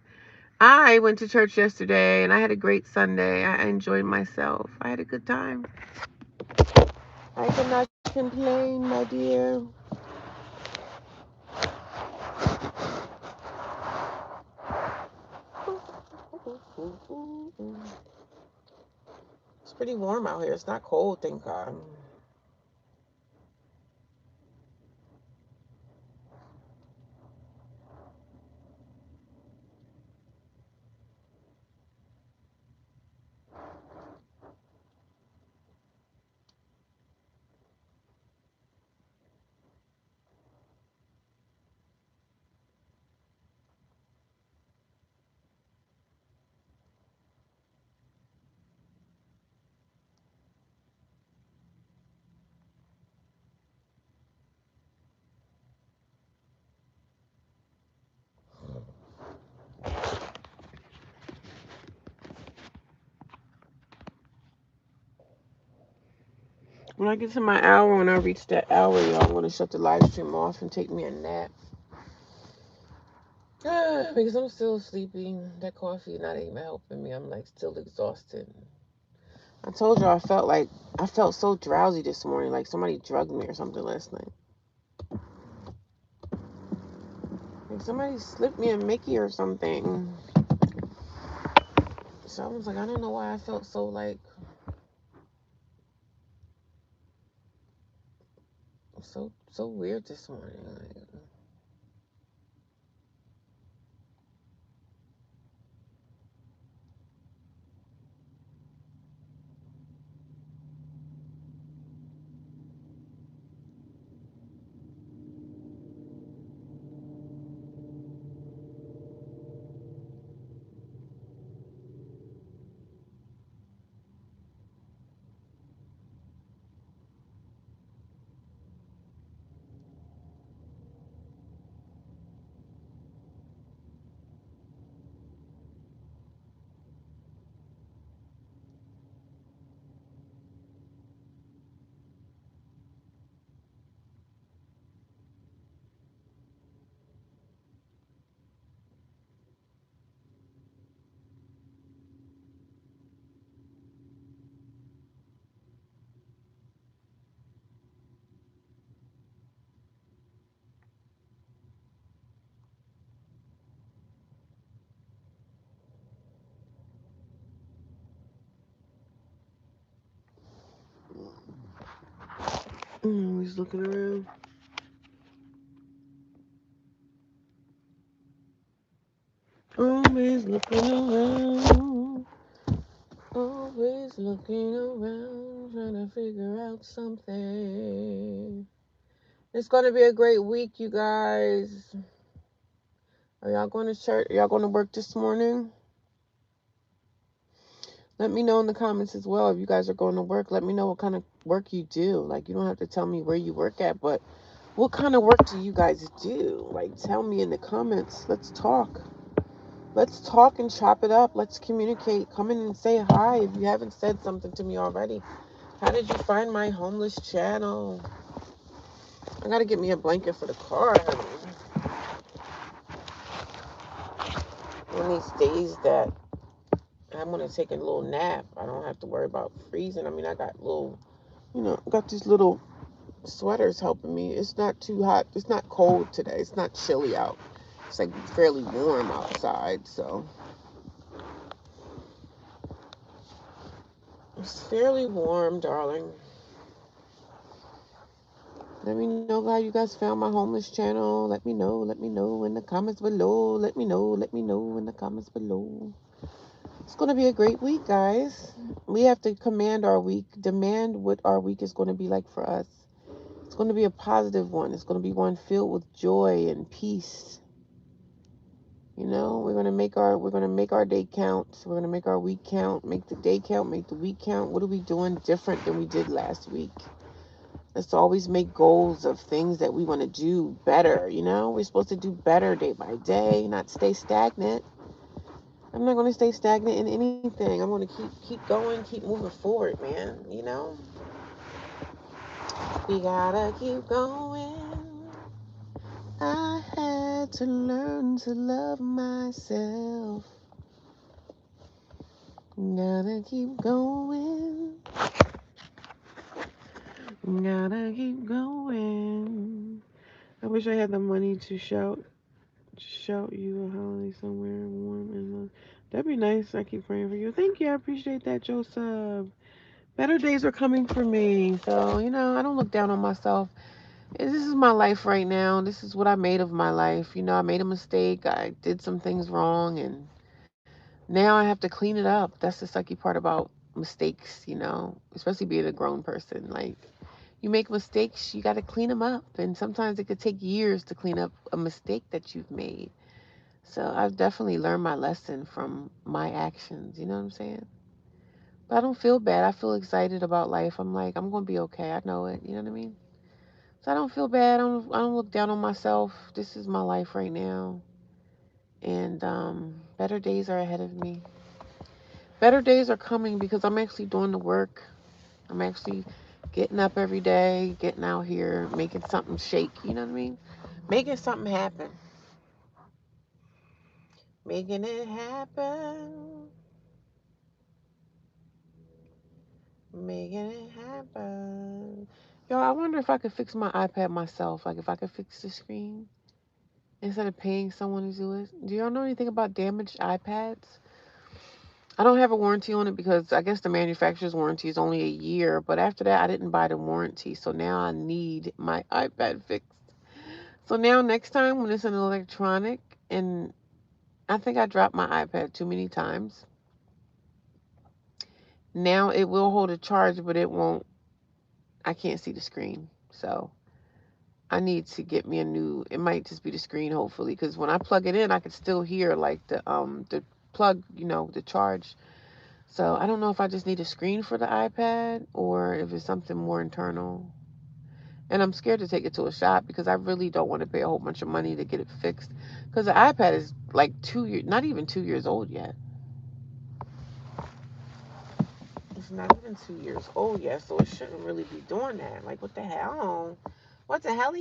I went to church yesterday and I had a great Sunday. I enjoyed myself. I had a good time. I cannot complain, my dear. pretty warm out here. It's not cold, thank God. When I get to my hour, when I reach that hour, y'all, I'm going to shut the live stream off and take me a nap. Because I'm still sleepy. That coffee not even helping me. I'm like still exhausted. I told you I felt so drowsy this morning, like somebody drugged me or something last night. Like somebody slipped me a Mickey or something. So I was like, I don't know why I felt so like so weird this morning. Like, always looking around. Always looking around. Always looking around, trying to figure out something. It's gonna be a great week, you guys. Are y'all going to church? Are y'all going to work this morning? Let me know in the comments as well if you guys are going to work. Let me know what kind of work you do. Like, you don't have to tell me where you work at, but what kind of work do you guys do? Like, tell me in the comments. Let's talk. Let's talk and chop it up. Let's communicate. Come in and say hi if you haven't said something to me already. How did you find my homeless channel? I gotta get me a blanket for the car. One of these days that I'm gonna take a little nap, I don't have to worry about freezing. I mean, I got got these little sweaters helping me. It's not too hot. It's not cold today. It's not chilly out. It's like fairly warm outside, so it's fairly warm, darling. Let me know how you guys found my homeless channel. Let me know. Let me know in the comments below. Let me know. Let me know in the comments below. It's going to be a great week, guys. We have to command our week, demand what our week is going to be like for us. It's going to be a positive one. It's going to be one filled with joy and peace. You know, we're going to make our day count. We're going to make our week count, make the day count, make the week count. What are we doing different than we did last week? Let's always make goals of things that we want to do better. You know, we're supposed to do better day by day, not stay stagnant. I'm not going to stay stagnant in anything. I'm going to keep going, keep moving forward, man. You know, we gotta keep going. I had to learn to love myself. Gotta keep going. Gotta keep going. I wish I had the money to shout you a holiday somewhere warm and love. That'd be nice. I keep praying for you. Thank you. I appreciate that, Joseph. Better days are coming for me. So, I don't look down on myself. This is my life right now. This is what I made of my life. I made a mistake. I did some things wrong, and now I have to clean it up. That's the sucky part about mistakes, especially being a grown person. Like, you make mistakes, you got to clean them up. And sometimes it could take years to clean up a mistake that you've made. So I've definitely learned my lesson from my actions. You know what I'm saying? But I don't feel bad. I feel excited about life. I'm like, I'm going to be okay. I know it. You know what I mean? So I don't feel bad. I don't look down on myself. This is my life right now. And better days are ahead of me. Better days are coming because I'm actually doing the work. I'm actually getting up every day, getting out here, making something shake. You know what I mean? Making something happen. Making it happen. Making it happen. Yo, I wonder if I could fix my iPad myself. Like, if I could fix the screen instead of paying someone to do it. Do y'all know anything about damaged iPads? I don't have a warranty on it because I guess the manufacturer's warranty is only a year. But after that, I didn't buy the warranty. So now I need my iPad fixed. So now next time when it's an electronic, and I think I dropped my iPad too many times, now it will hold a charge, but it won't. I can't see the screen. So I need to get me a new. It might just be the screen, hopefully, because when I plug it in, I can still hear like the plug, the charge. So I don't know if I just need a screen for the iPad or if it's something more internal. And I'm scared to take it to a shop because I really don't want to pay a whole bunch of money to get it fixed. Because the iPad is like 2 years, not even 2 years old yet. It's not even 2 years old yet, so it shouldn't really be doing that. Like, what the hell? What the hell?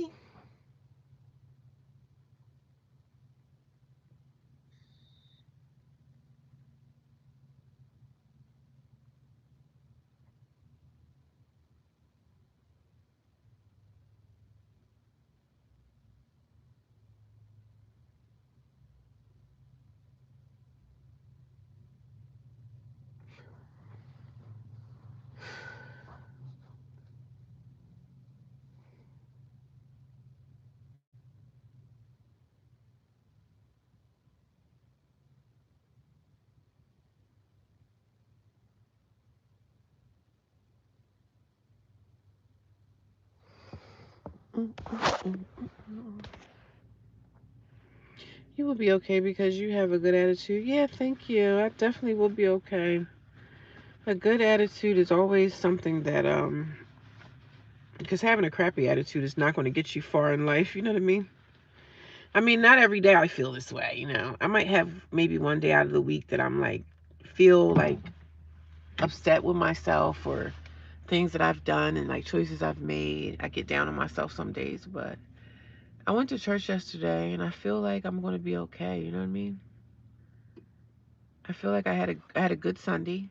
You will be okay because you have a good attitude. Yeah, thank you. I definitely will be okay. A good attitude is always something that because having a crappy attitude is not going to get you far in life. You know what I mean? I mean, not every day I feel this way. I might have maybe one day out of the week that I'm like feel like upset with myself or things that I've done and like choices I've made. I get down on myself some days, but I went to church yesterday and I feel like I'm going to be okay. You know what I mean? I feel like I had a good Sunday.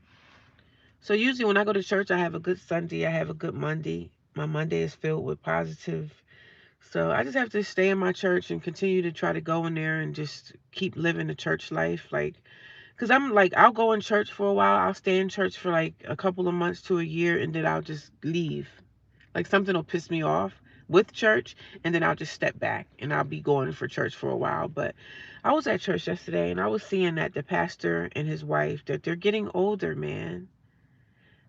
So usually when I go to church, I have a good Sunday, I have a good Monday. My Monday is filled with positive. So I just have to stay in my church and continue to try to go in there and just keep living the church life. Like, because I'm like, I'll go in church for a while. I'll stay in church for like a couple of months to a year and then I'll just leave. Like something will piss me off with church and then I'll just step back and I'll be going for church for a while. But I was at church yesterday and I was seeing that the pastor and his wife, that they're getting older, man.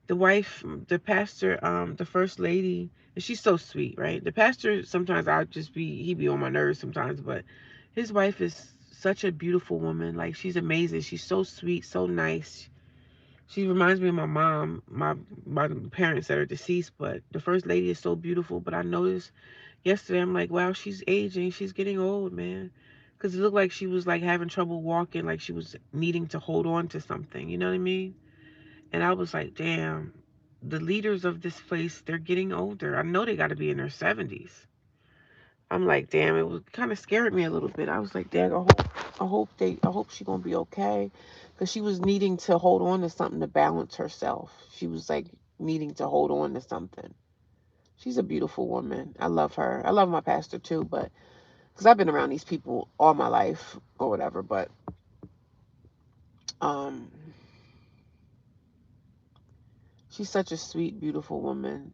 The wife, the pastor, the first lady, and she's so sweet, right? The pastor, sometimes he be on my nerves sometimes, but his wife is such a beautiful woman. Like, she's amazing. She's so sweet, so nice. She reminds me of my mom, my parents that are deceased, but the first lady is so beautiful. But I noticed yesterday, I'm like, wow, she's aging. She's getting old, man. Because it looked like she was like having trouble walking, like she was needing to hold on to something. You know what I mean? And I was like, damn, the leaders of this place, they're getting older. I know they got to be in their 70s. I'm like, damn, it was kind of scared me a little bit. I was like, dang, I hope she gonna be okay, because she was needing to hold on to something to balance herself. She was like needing to hold on to something. She's a beautiful woman. I love her. I love my pastor too, but because I've been around these people all my life or whatever. But um, She's such a sweet, beautiful woman.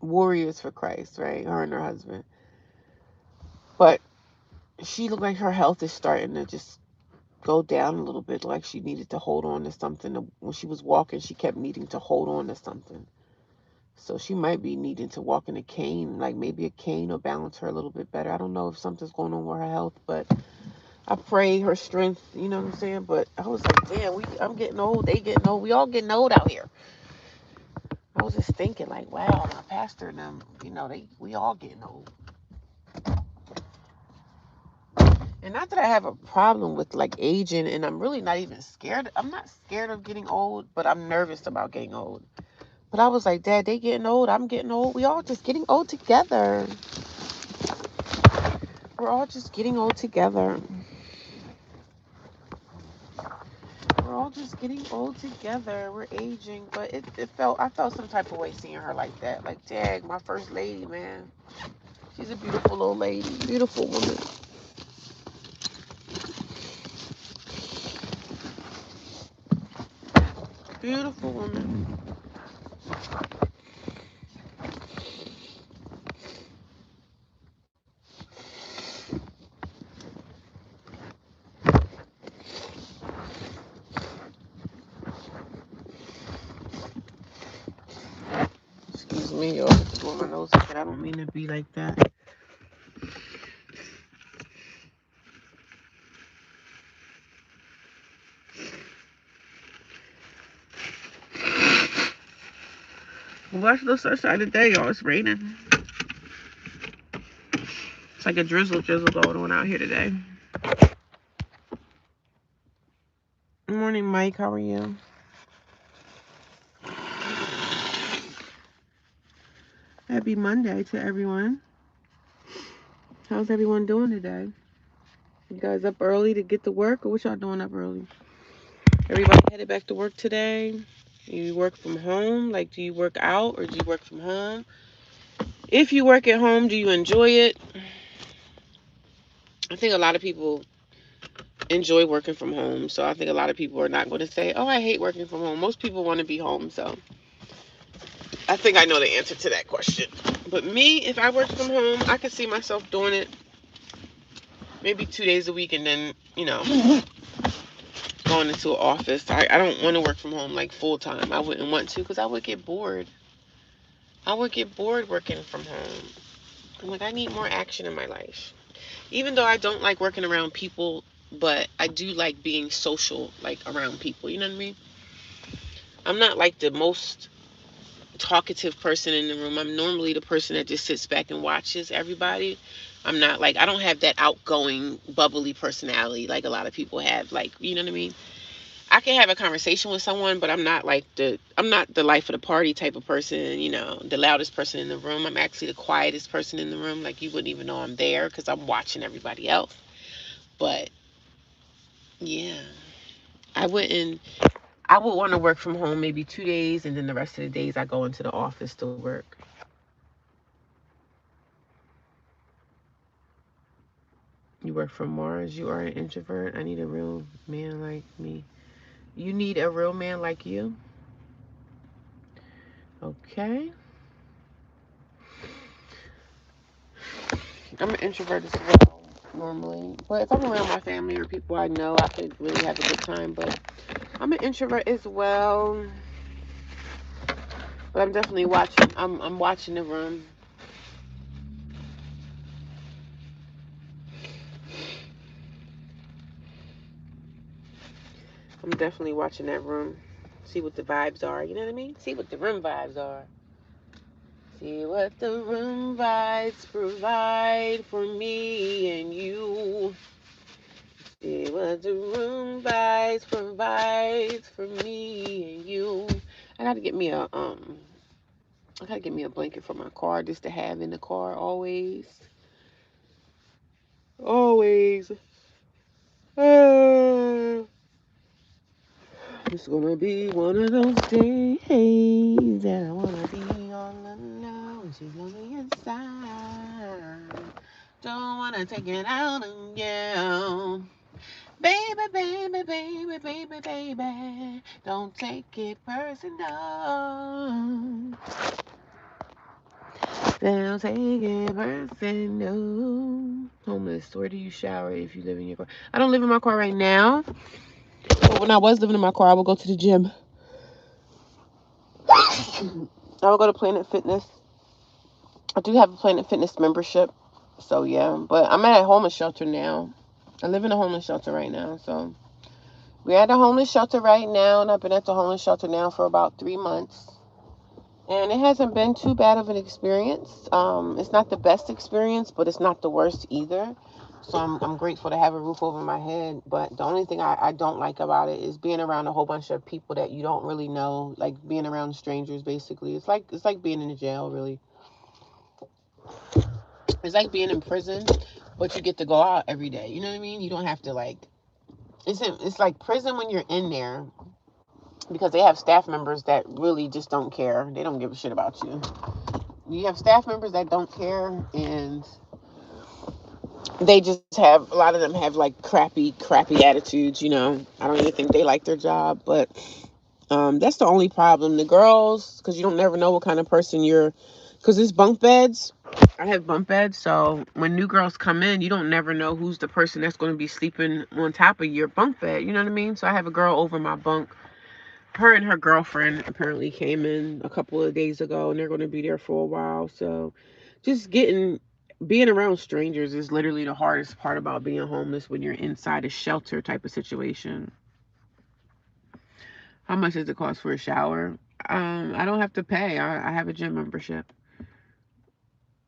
Warriors for Christ, right? Her and her husband. But she looked like her health is starting to just go down a little bit, like she needed to hold on to something. When she was walking, she kept needing to hold on to something. So she might be needing to walk in a cane, like maybe a cane will balance her a little bit better. I don't know if something's going on with her health, but I pray her strength, you know what I'm saying? But I was like, damn, I'm getting old, they getting old, we all getting old out here. I was just thinking like, wow, my pastor and them, we all getting old. And not that I have a problem with like aging, and I'm really not even scared. I'm not scared of getting old, but I'm nervous about getting old. But I was like, Dad, they getting old, I'm getting old. We all just getting old together. We're all just getting old together. We're all just getting old together. We're aging. But I felt some type of way seeing her like that. Like, dang, my first lady, man. She's a beautiful old lady. Beautiful woman. Beautiful woman. Excuse me, y'all. Blowing my nose up, but I don't mean to be like that. Watch the sunshine today, y'all. It's raining. It's like a drizzle going on out here today. Good morning, Mike. How are you? Happy Monday to everyone. How's everyone doing today? You guys up early to get to work, or what y'all doing up early? Everybody headed back to work today? You work from home? Like, do you work out or do you work from home? If you work at home, do you enjoy it? I think a lot of people enjoy working from home. So I think a lot of people are not going to say, oh, I hate working from home. Most people want to be home. So I think I know the answer to that question. But me, if I worked from home, I could see myself doing it maybe 2 days a week and then, going into an office. I don't want to work from home like full time. I wouldn't want to because I would get bored. I would get bored working from home. I'm like, I need more action in my life. Even though I don't like working around people, but I do like being social, like around people. You know what I mean? I'm not like the most talkative person in the room. I'm normally the person that just sits back and watches everybody. I'm not like, I don't have that outgoing, bubbly personality like a lot of people have. Like, you know what I mean? I can have a conversation with someone, but I'm not the life of the party type of person, the loudest person in the room. I'm actually the quietest person in the room. Like, you wouldn't even know I'm there because I'm watching everybody else. But yeah, I wouldn't, I would want to work from home maybe 2 days, and then the rest of the days I go into the office to work. You work from Mars. You are an introvert. I need a real man like me. You need a real man like you? Okay. I'm an introvert as well, normally. But if I'm around my family or people I know, I could really have a good time. But I'm an introvert as well. But I'm definitely watching. I'm watching the room. I'm definitely watching that room. See what the vibes are. You know what I mean? See what the room vibes are. See what the room vibes provide for me and you. See what the room vibes provides for me and you. I gotta get me a blanket for my car just to have in the car always. Always. It's gonna be one of those days that I wanna be all alone. She's lonely inside. Don't wanna take it out on you. Baby, baby, baby, baby, baby, don't take it personal. Don't take it personal. Homeless, where do you shower if you live in your car? I don't live in my car right now. But when I was living in my car, I would go to the gym. I would go to Planet Fitness. I do have a Planet Fitness membership. So, yeah. But I'm at a homeless shelter now. I live in a homeless shelter right now. So, we're at a homeless shelter right now. And I've been at the homeless shelter now for about 3 months. And it hasn't been too bad of an experience. It's not the best experience, but it's not the worst either. So I'm grateful to have a roof over my head. But the only thing I don't like about it is being around a whole bunch of people that you don't really know, like being around strangers. Basically, it's like being in a jail. Really, it's like being in prison, but you get to go out every day. You know what I mean? You don't have to like. It's like prison when you're in there because they have staff members that really just don't care. They don't give a shit about you. You have staff members that don't care, and they just have, a lot of them have like crappy attitudes. I don't even think they like their job. But that's the only problem. The girls, because you don't never know what kind of person you're, because it's bunk beds. I have bunk beds, so when new girls come in, you don't never know who's the person that's going to be sleeping on top of your bunk bed. You know what I mean? So I have a girl over my bunk. Her and her girlfriend apparently came in a couple of days ago, and they're going to be there for a while. So just being around strangers is literally the hardest part about being homeless when you're inside a shelter type of situation. How much does it cost for a shower? I don't have to pay. I have a gym membership.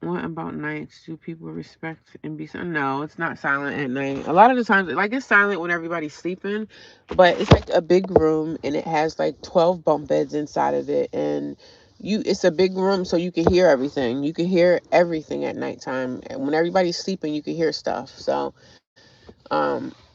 What about nights? Do people respect and be silent? No, it's not silent at night. A lot of the times, like, it's silent when everybody's sleeping, but it's like a big room and it has like 12 bunk beds inside of it, and it's a big room, so you can hear everything. You can hear everything at nighttime, and when everybody's sleeping, you can hear stuff. So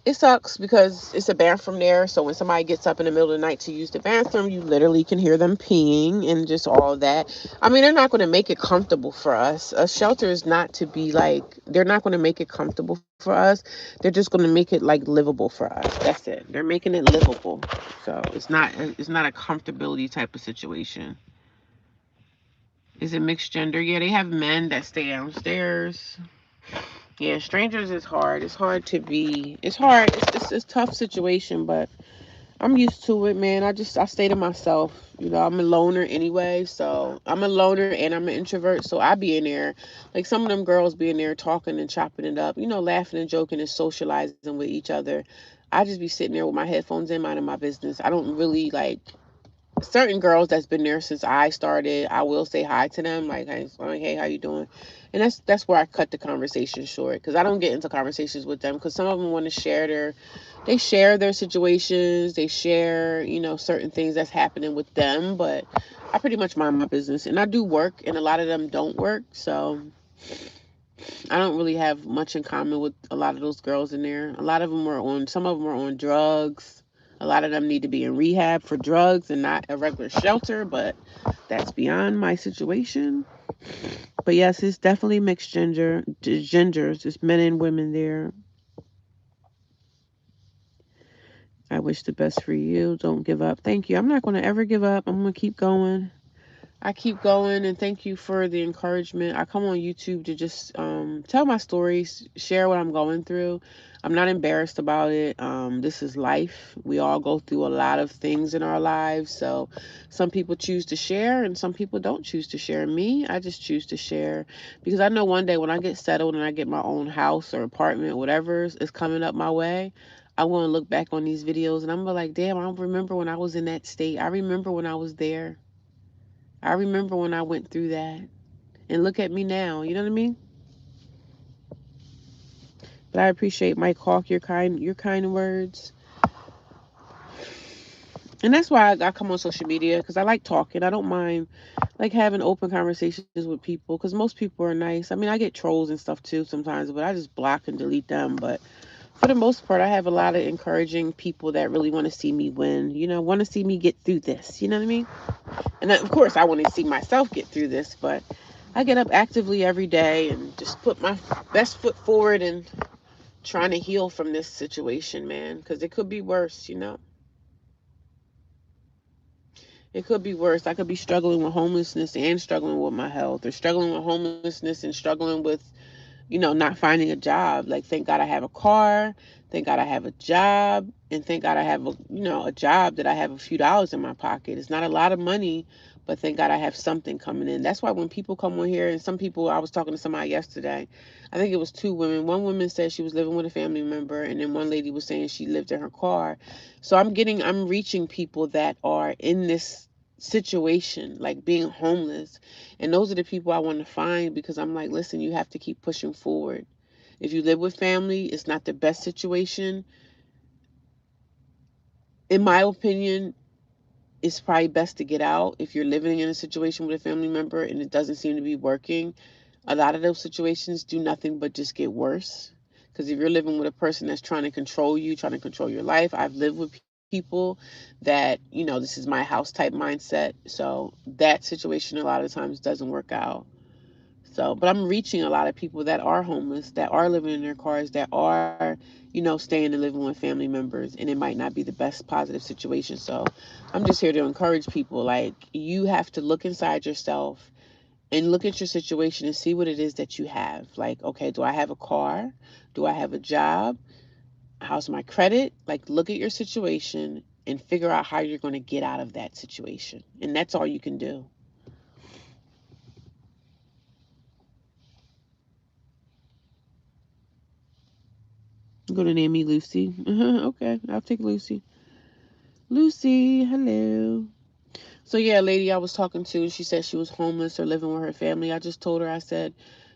it sucks because it's a bathroom there. So when somebody gets up in the middle of the night to use the bathroom, you literally can hear them peeing and just all that. I mean, they're not going to make it comfortable for us. A shelter is not to be like, they're not going to make it comfortable for us. They're just going to make it like livable for us. That's it. They're making it livable. So it's not a comfortability type of situation. Is it mixed gender? Yeah, they have men that stay downstairs. Yeah, strangers is hard. It's hard to be. It's hard. It's a tough situation, but I'm used to it, man. I stay to myself. I'm a loner anyway, so I'm a loner and I'm an introvert, so I be in there. Like some of them girls be in there talking and chopping it up, laughing and joking and socializing with each other. I just be sitting there with my headphones in, minding my business. I don't really like certain girls that's been there since I started. I will say hi to them, like, hey, how you doing? And that's where I cut the conversation short, because I don't get into conversations with them, because some of them want to share their situations, they share certain things that's happening with them, but I pretty much mind my business, and I do work, and a lot of them don't work, so I don't really have much in common with a lot of those girls in there. Some of them are on drugs. A lot of them need to be in rehab for drugs and not a regular shelter, but that's beyond my situation. But yes, it's definitely mixed genders. It's men and women there. I wish the best for you. Don't give up. Thank you. I'm not going to ever give up. I'm going to keep going. I keep going, and thank you for the encouragement. I come on YouTube to just tell my stories, share what I'm going through. I'm not embarrassed about it. This is life. We all go through a lot of things in our lives. So some people choose to share and some people don't choose to share. Me, I just choose to share because I know one day when I get settled and I get my own house or apartment, whatever is coming up my way, I want to look back on these videos and I'm gonna be like, damn, I don't remember when I was in that state. I remember when I was there. I remember when I went through that. And look at me now. You know what I mean? But I appreciate Mike Hawk, your kind words. And that's why I come on social media, because I like talking. I don't mind like having open conversations with people, because most people are nice. I mean, I get trolls and stuff too sometimes, but I just block and delete them. But for the most part, I have a lot of encouraging people that really want to see me win, want to see me get through this. You know what I mean? And of course, I want to see myself get through this, but I get up actively every day and just put my best foot forward and trying to heal from this situation, man, because it could be worse, you know? It could be worse. I could be struggling with homelessness and struggling with my health, or struggling with homelessness and struggling with, not finding a job. Like, thank God I have a car. Thank God I have a job. And thank God I have a job that I have a few dollars in my pocket. It's not a lot of money, but thank God I have something coming in. That's why when people come on here, and some people, I was talking to somebody yesterday, I think it was two women. One woman said she was living with a family member, and then one lady was saying she lived in her car. So I'm reaching people that are in this situation, like being homeless. And those are the people I want to find, because I'm like, listen, you have to keep pushing forward. If you live with family, it's not the best situation. In my opinion, it's probably best to get out. If you're living in a situation with a family member and it doesn't seem to be working, a lot of those situations do nothing but just get worse. Because if you're living with a person that's trying to control you, trying to control your life, I've lived with people that, this is my house type mindset. So that situation a lot of times doesn't work out. So, but I'm reaching a lot of people that are homeless, that are living in their cars, that are, staying and living with family members, and it might not be the best positive situation. So, I'm just here to encourage people. Like, you have to look inside yourself and look at your situation and see what it is that you have. Like, okay, do I have a car? Do I have a job? How's my credit? Like, look at your situation and figure out how you're going to get out of that situation. And that's all you can do. I'm going to name me Lucy. Okay, I'll take Lucy. Lucy, hello. So yeah, a lady I was talking to, she said she was homeless or living with her family. I just told her, I said,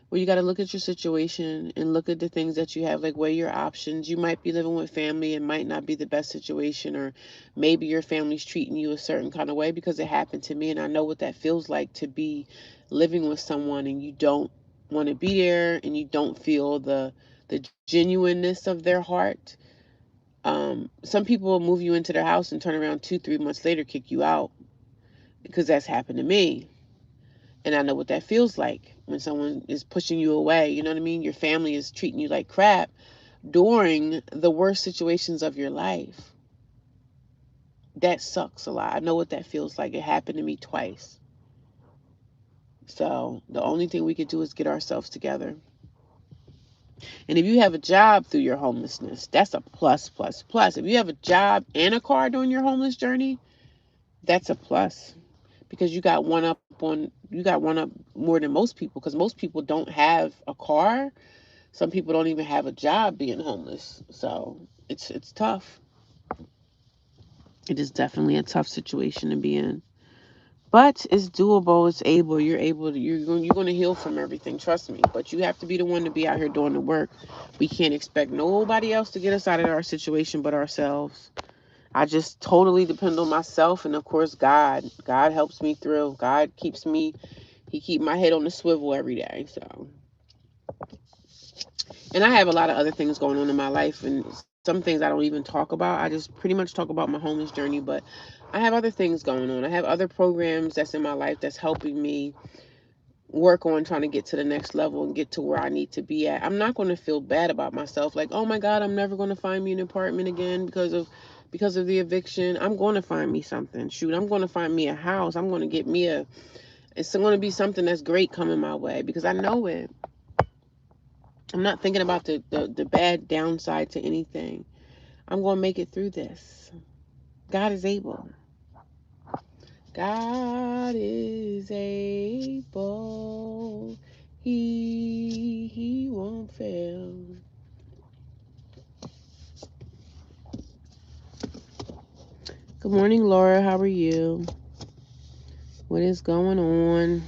well, you got to look at your situation and look at the things that you have, like weigh your options. You might be living with family. It might not be the best situation, or maybe your family's treating you a certain kind of way, because it happened to me, and I know what that feels like, to be living with someone and you don't want to be there, and you don't feel the genuineness of their heart. Some people will move you into their house and turn around 2, 3 months later, kick you out, because that's happened to me. And I know what that feels like when someone is pushing you away. You know what I mean? Your family is treating you like crap during the worst situations of your life. That sucks a lot. I know what that feels like. It happened to me twice. So the only thing we could do is get ourselves together. And if you have a job through your homelessness, that's a plus, plus, plus. If you have a job and a car during your homeless journey, that's a plus, because you got one up more than most people, because most people don't have a car. Some people don't even have a job being homeless. So it's tough. It is definitely a tough situation to be in. But it's doable. It's able. You're able to. You're going to heal from everything. Trust me. But you have to be the one to be out here doing the work. We can't expect nobody else to get us out of our situation but ourselves. I just totally depend on myself, and of course God. God helps me through. God keeps me. He keep my head on the swivel every day. So, and I have a lot of other things going on in my life, and some things I don't even talk about. I just pretty much talk about my homeless journey, but I have other things going on. I have other programs that's in my life that's helping me work on trying to get to the next level and get to where I need to be at. I'm not going to feel bad about myself, like, oh my God, I'm never going to find me an apartment again because of the eviction. I'm going to find me something. Shoot, I'm going to find me a house. I'm going to get me it's going to be something that's great coming my way, because I know it. I'm not thinking about the bad downside to anything. I'm going to make it through this. God is able. God is able. He won't fail. Good morning, Laura. How are you? What is going on?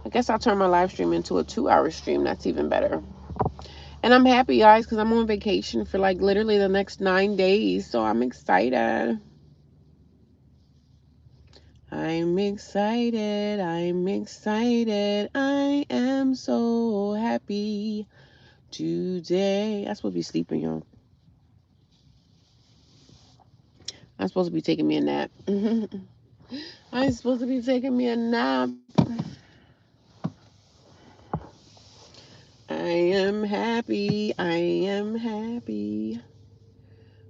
I guess I'll turn my live stream into a 2-hour stream. That's even better. And I'm happy, guys, because I'm on vacation for like literally the next 9 days. So I'm excited. I'm excited. I'm excited. I am so happy today. I'm supposed to be sleeping, y'all. I'm supposed to be taking me a nap. I'm supposed to be taking me a nap. am happy. I am happy.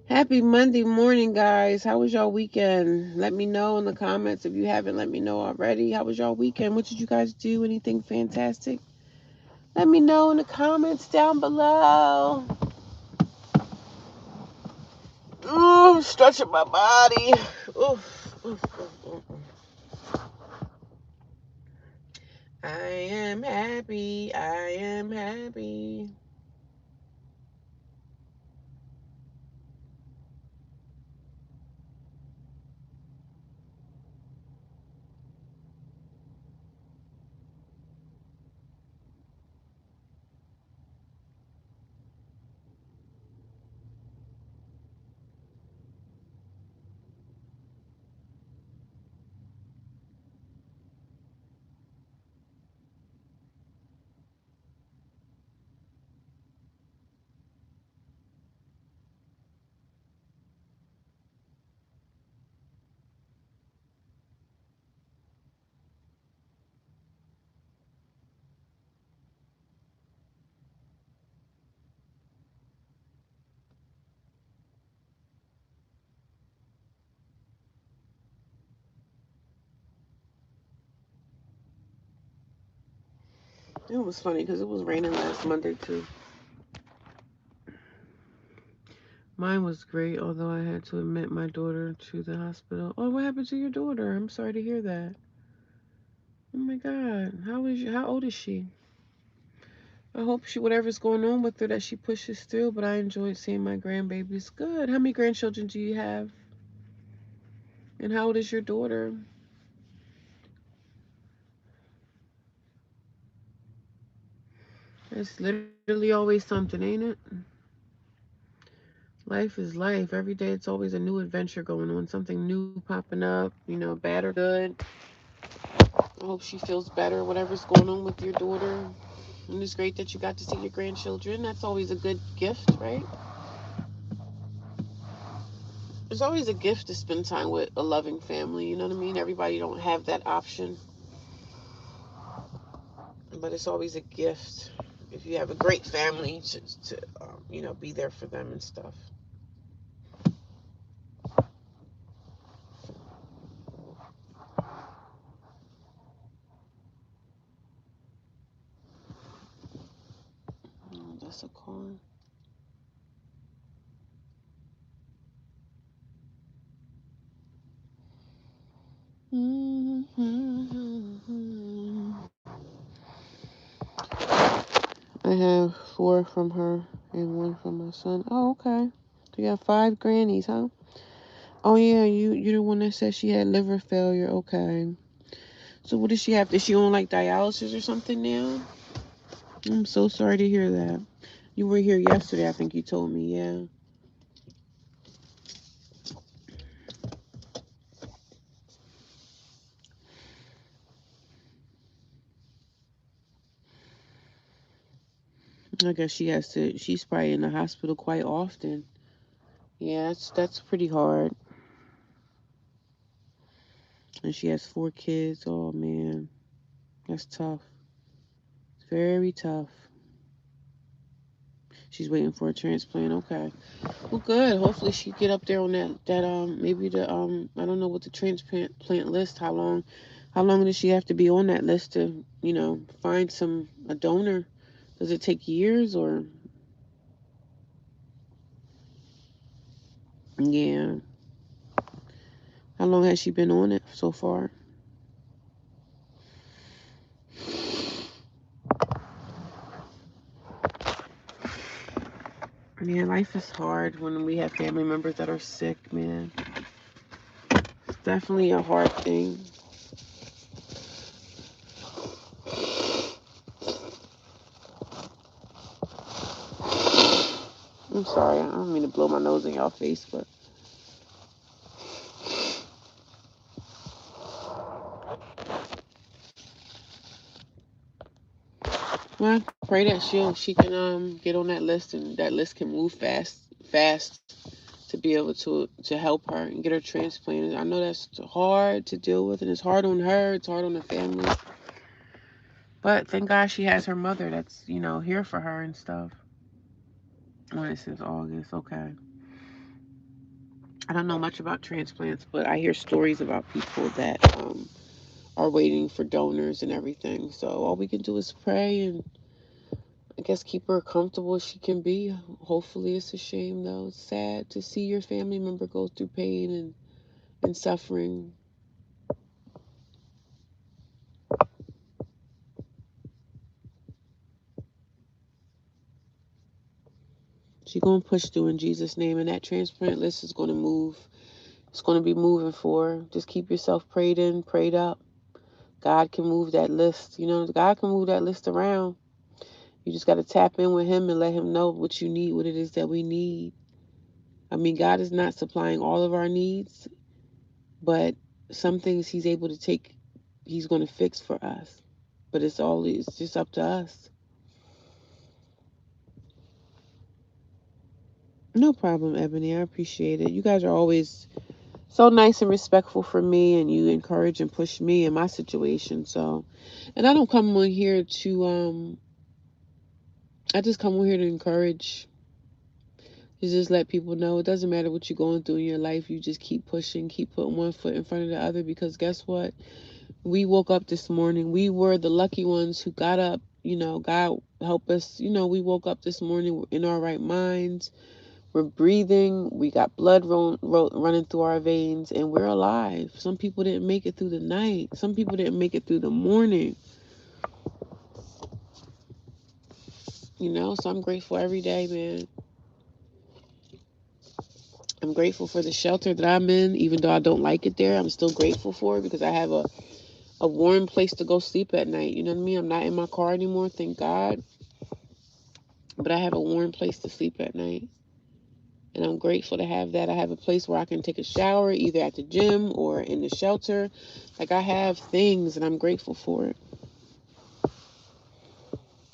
Happy Monday morning, guys. How was y'all weekend? Let me know in the comments if you haven't let me know already. How was y'all weekend? What did you guys do? Anything fantastic? Let me know in the comments down below. Ooh, stretching my body. Oof, oof, oof, oof. I am happy. I am happy. It was funny because it was raining last Monday too. Mine was great, although I had to admit my daughter to the hospital. Oh, what happened to your daughter? I'm sorry to hear that. Oh my God, how old is she? I hope whatever's going on with her, that she pushes through. But I enjoyed seeing my grandbabies. Good. How many grandchildren do you have? And how old is your daughter? It's literally always something, ain't it? Life is life. Every day it's always a new adventure going on, something new popping up, bad or good. I hope she feels better, whatever's going on with your daughter. And it's great that you got to see your grandchildren. That's always a good gift, right? It's always a gift to spend time with a loving family, you know what I mean? Everybody don't have that option. But it's always a gift if you have a great family to be there for them and stuff. Oh, that's a car. I have 4 from her and 1 from my son. Oh, okay. So you got 5 grannies, huh? Oh yeah, you're the one that said she had liver failure. Okay. So what does she have? Is she on like dialysis or something now? I'm so sorry to hear that. You were here yesterday, I think you told me, yeah. I guess she's probably in the hospital quite often. Yeah, that's pretty hard. And she has 4 kids. Oh man, that's tough. It's very tough. She's waiting for a transplant. Okay. Well, good. Hopefully she get up there on that maybe the I don't know what the transplant list. How long does she have to be on that list to find a donor? Does it take years or? Yeah. How long has she been on it so far? Man, life is hard when we have family members that are sick, man. It's definitely a hard thing. I'm sorry, I don't mean to blow my nose in y'all face, but well, I pray that she can get on that list and that list can move fast to be able to help her and get her transplanted. I know that's hard to deal with, and it's hard on her. It's hard on the family. But thank God she has her mother that's, here for her and stuff. When it says August, okay. I don't know much about transplants, but I hear stories about people that are waiting for donors and everything. So all we can do is pray and I guess keep her comfortable as she can be. Hopefully, it's a shame though. It's sad to see your family member go through pain and suffering. She's gonna push through in Jesus' name, and that transplant list is gonna move. It's gonna be moving for her. Just keep yourself prayed in, prayed up. God can move that list. God can move that list around. You just got to tap in with him and let him know what you need, what it is that we need. I mean, God is not supplying all of our needs, but some things he's able to take, he's going to fix for us. But it's just up to us. No problem, Ebony. I appreciate it. You guys are always so nice and respectful for me, and you encourage and push me in my situation. So, and I don't come on here I just come on here to encourage. To just let people know it doesn't matter what you're going through in your life. You just keep pushing, keep putting one foot in front of the other, because guess what? We woke up this morning. We were the lucky ones who got up. God help us. We woke up this morning in our right minds. We're breathing. We got blood running through our veins, and we're alive. Some people didn't make it through the night. Some people didn't make it through the morning. So I'm grateful every day, man. I'm grateful for the shelter that I'm in, even though I don't like it there. I'm still grateful for it because I have a warm place to go sleep at night. You know what I mean? I'm not in my car anymore, thank God. But I have a warm place to sleep at night. And I'm grateful to have that. I have a place where I can take a shower, either at the gym or in the shelter. Like, I have things, and I'm grateful for it.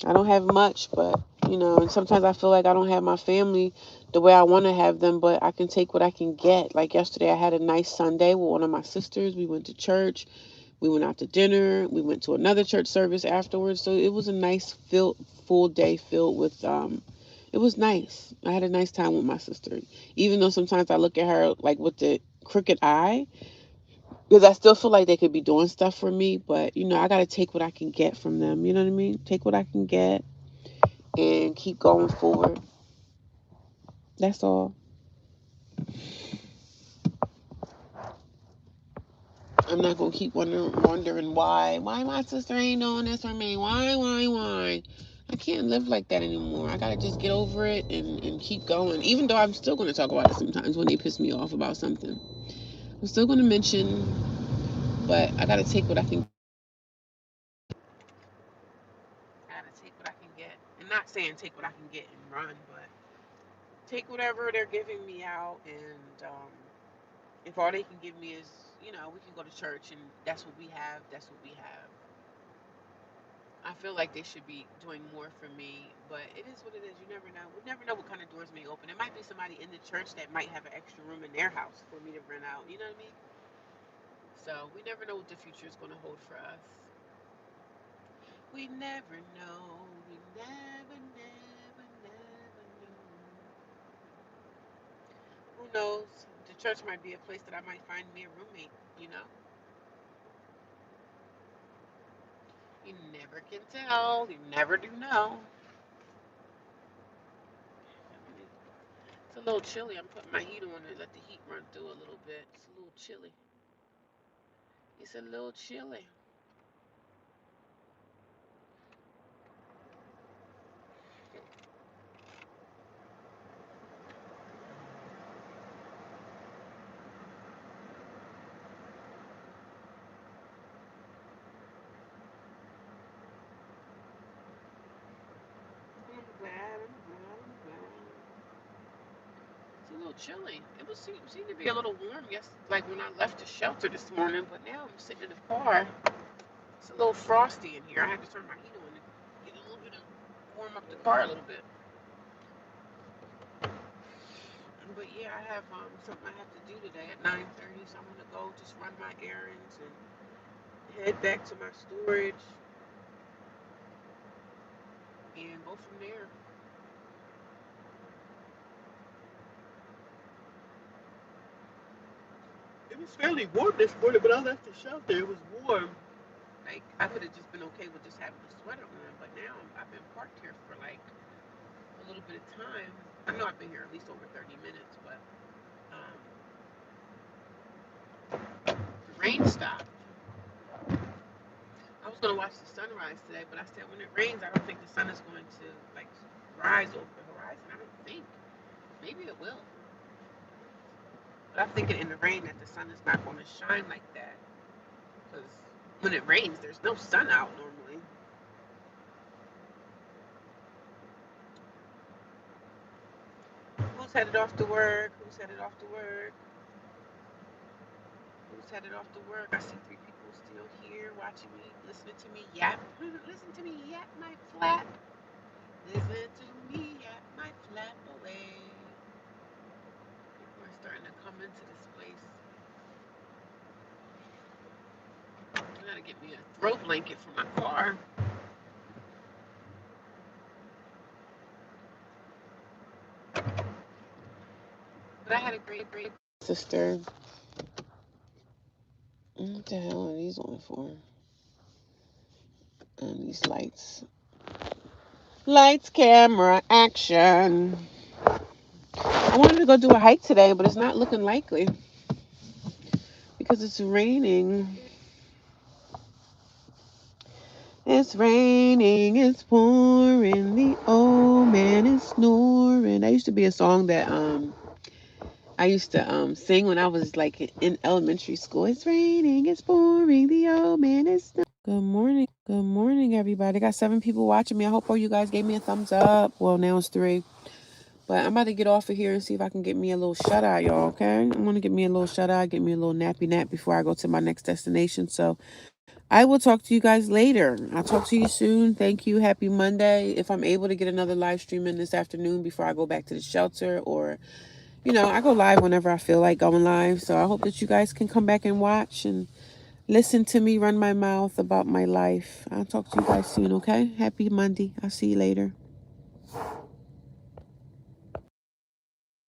I don't have much, but, and sometimes I feel like I don't have my family the way I want to have them, but I can take what I can get. Like yesterday, I had a nice Sunday with one of my sisters. We went to church. We went out to dinner. We went to another church service afterwards. So it was a nice full day filled with, it was nice. I had a nice time with my sister. Even though sometimes I look at her like with the crooked eye, because I still feel like they could be doing stuff for me. But, I got to take what I can get from them. You know what I mean? Take what I can get and keep going forward. That's all. I'm not going to keep wondering why my sister ain't doing this for me. Why? I can't live like that anymore. I got to just get over it and keep going. Even though I'm still going to talk about it sometimes when they piss me off about something. I'm still going to mention, but I got to take what I can. I got to take what I can get. And not saying take what I can get and run, but take whatever they're giving me out. And if all they can give me is, we can go to church and that's what we have. That's what we have. I feel like they should be doing more for me, but it is what it is. You never know. We never know what kind of doors may open. It might be somebody in the church that might have an extra room in their house for me to rent out. You know what I mean? So we never know what the future is going to hold for us. We never know. We never know. Who knows? The church might be a place that I might find me a roommate. You know? You never can tell. You never do know. It's a little chilly. I'm putting my heat on to let the heat run through a little bit. It's a little chilly. It's a little chilly. I'm glad. It's a little chilly. Seemed to be a little warm like when I left the shelter this morning, but now I'm sitting in the car. It's a little frosty in here. I had to turn my heat on to get a little bit of warm up the car a little bit. But yeah, I have something I have to do today at 9:30, so I'm gonna go just run my errands and head back to my storage. and go from there. It was fairly warm this morning, but I left the shelter. It was warm. Like I could have just been okay with just having a sweater on, but now I've been parked here for like a little bit of time. I know I've been here at least over 30 minutes, but um, the rain stopped. I was gonna watch the sunrise today, but I said when it rains, I don't think the sun is going to like rise over the horizon. I don't think. Maybe it will, but I'm thinking in the rain that the sun is not going to shine like that because when it rains, there's no sun out normally. Who's headed off to work? Who's headed off to work? Who's headed off to work? I see three people still here watching me, listening to me yap. Listen to me yap my flap. Listen to me yap my flap away. People are starting to come into this place. I gotta get me a throw blanket for my car. But I had a great sister. What the hell are these on for? And these lights. Lights, camera, action. I wanted to go do a hike today, but it's not looking likely because it's raining. It's raining, it's pouring, the old man is snoring. That used to be a song that I used to sing when I was like in elementary school. It's raining, it's pouring, the old man is snoring. Good morning, everybody. I got 7 people watching me. I hope all you guys gave me a thumbs up. Well, now it's 3. But I'm about to get off of here and see if I can get me a little shut eye, y'all, okay? I'm going to get me a little shut eye, get me a little nappy nap before I go to my next destination. So I will talk to you guys later. I'll talk to you soon. Thank you. Happy Monday. If I'm able to get another live stream in this afternoon before I go back to the shelter, or, I go live whenever I feel like going live. So I hope that you guys can come back and watch and listen to me run my mouth about my life. I'll talk to you guys soon, okay? Happy Monday. I'll see you later.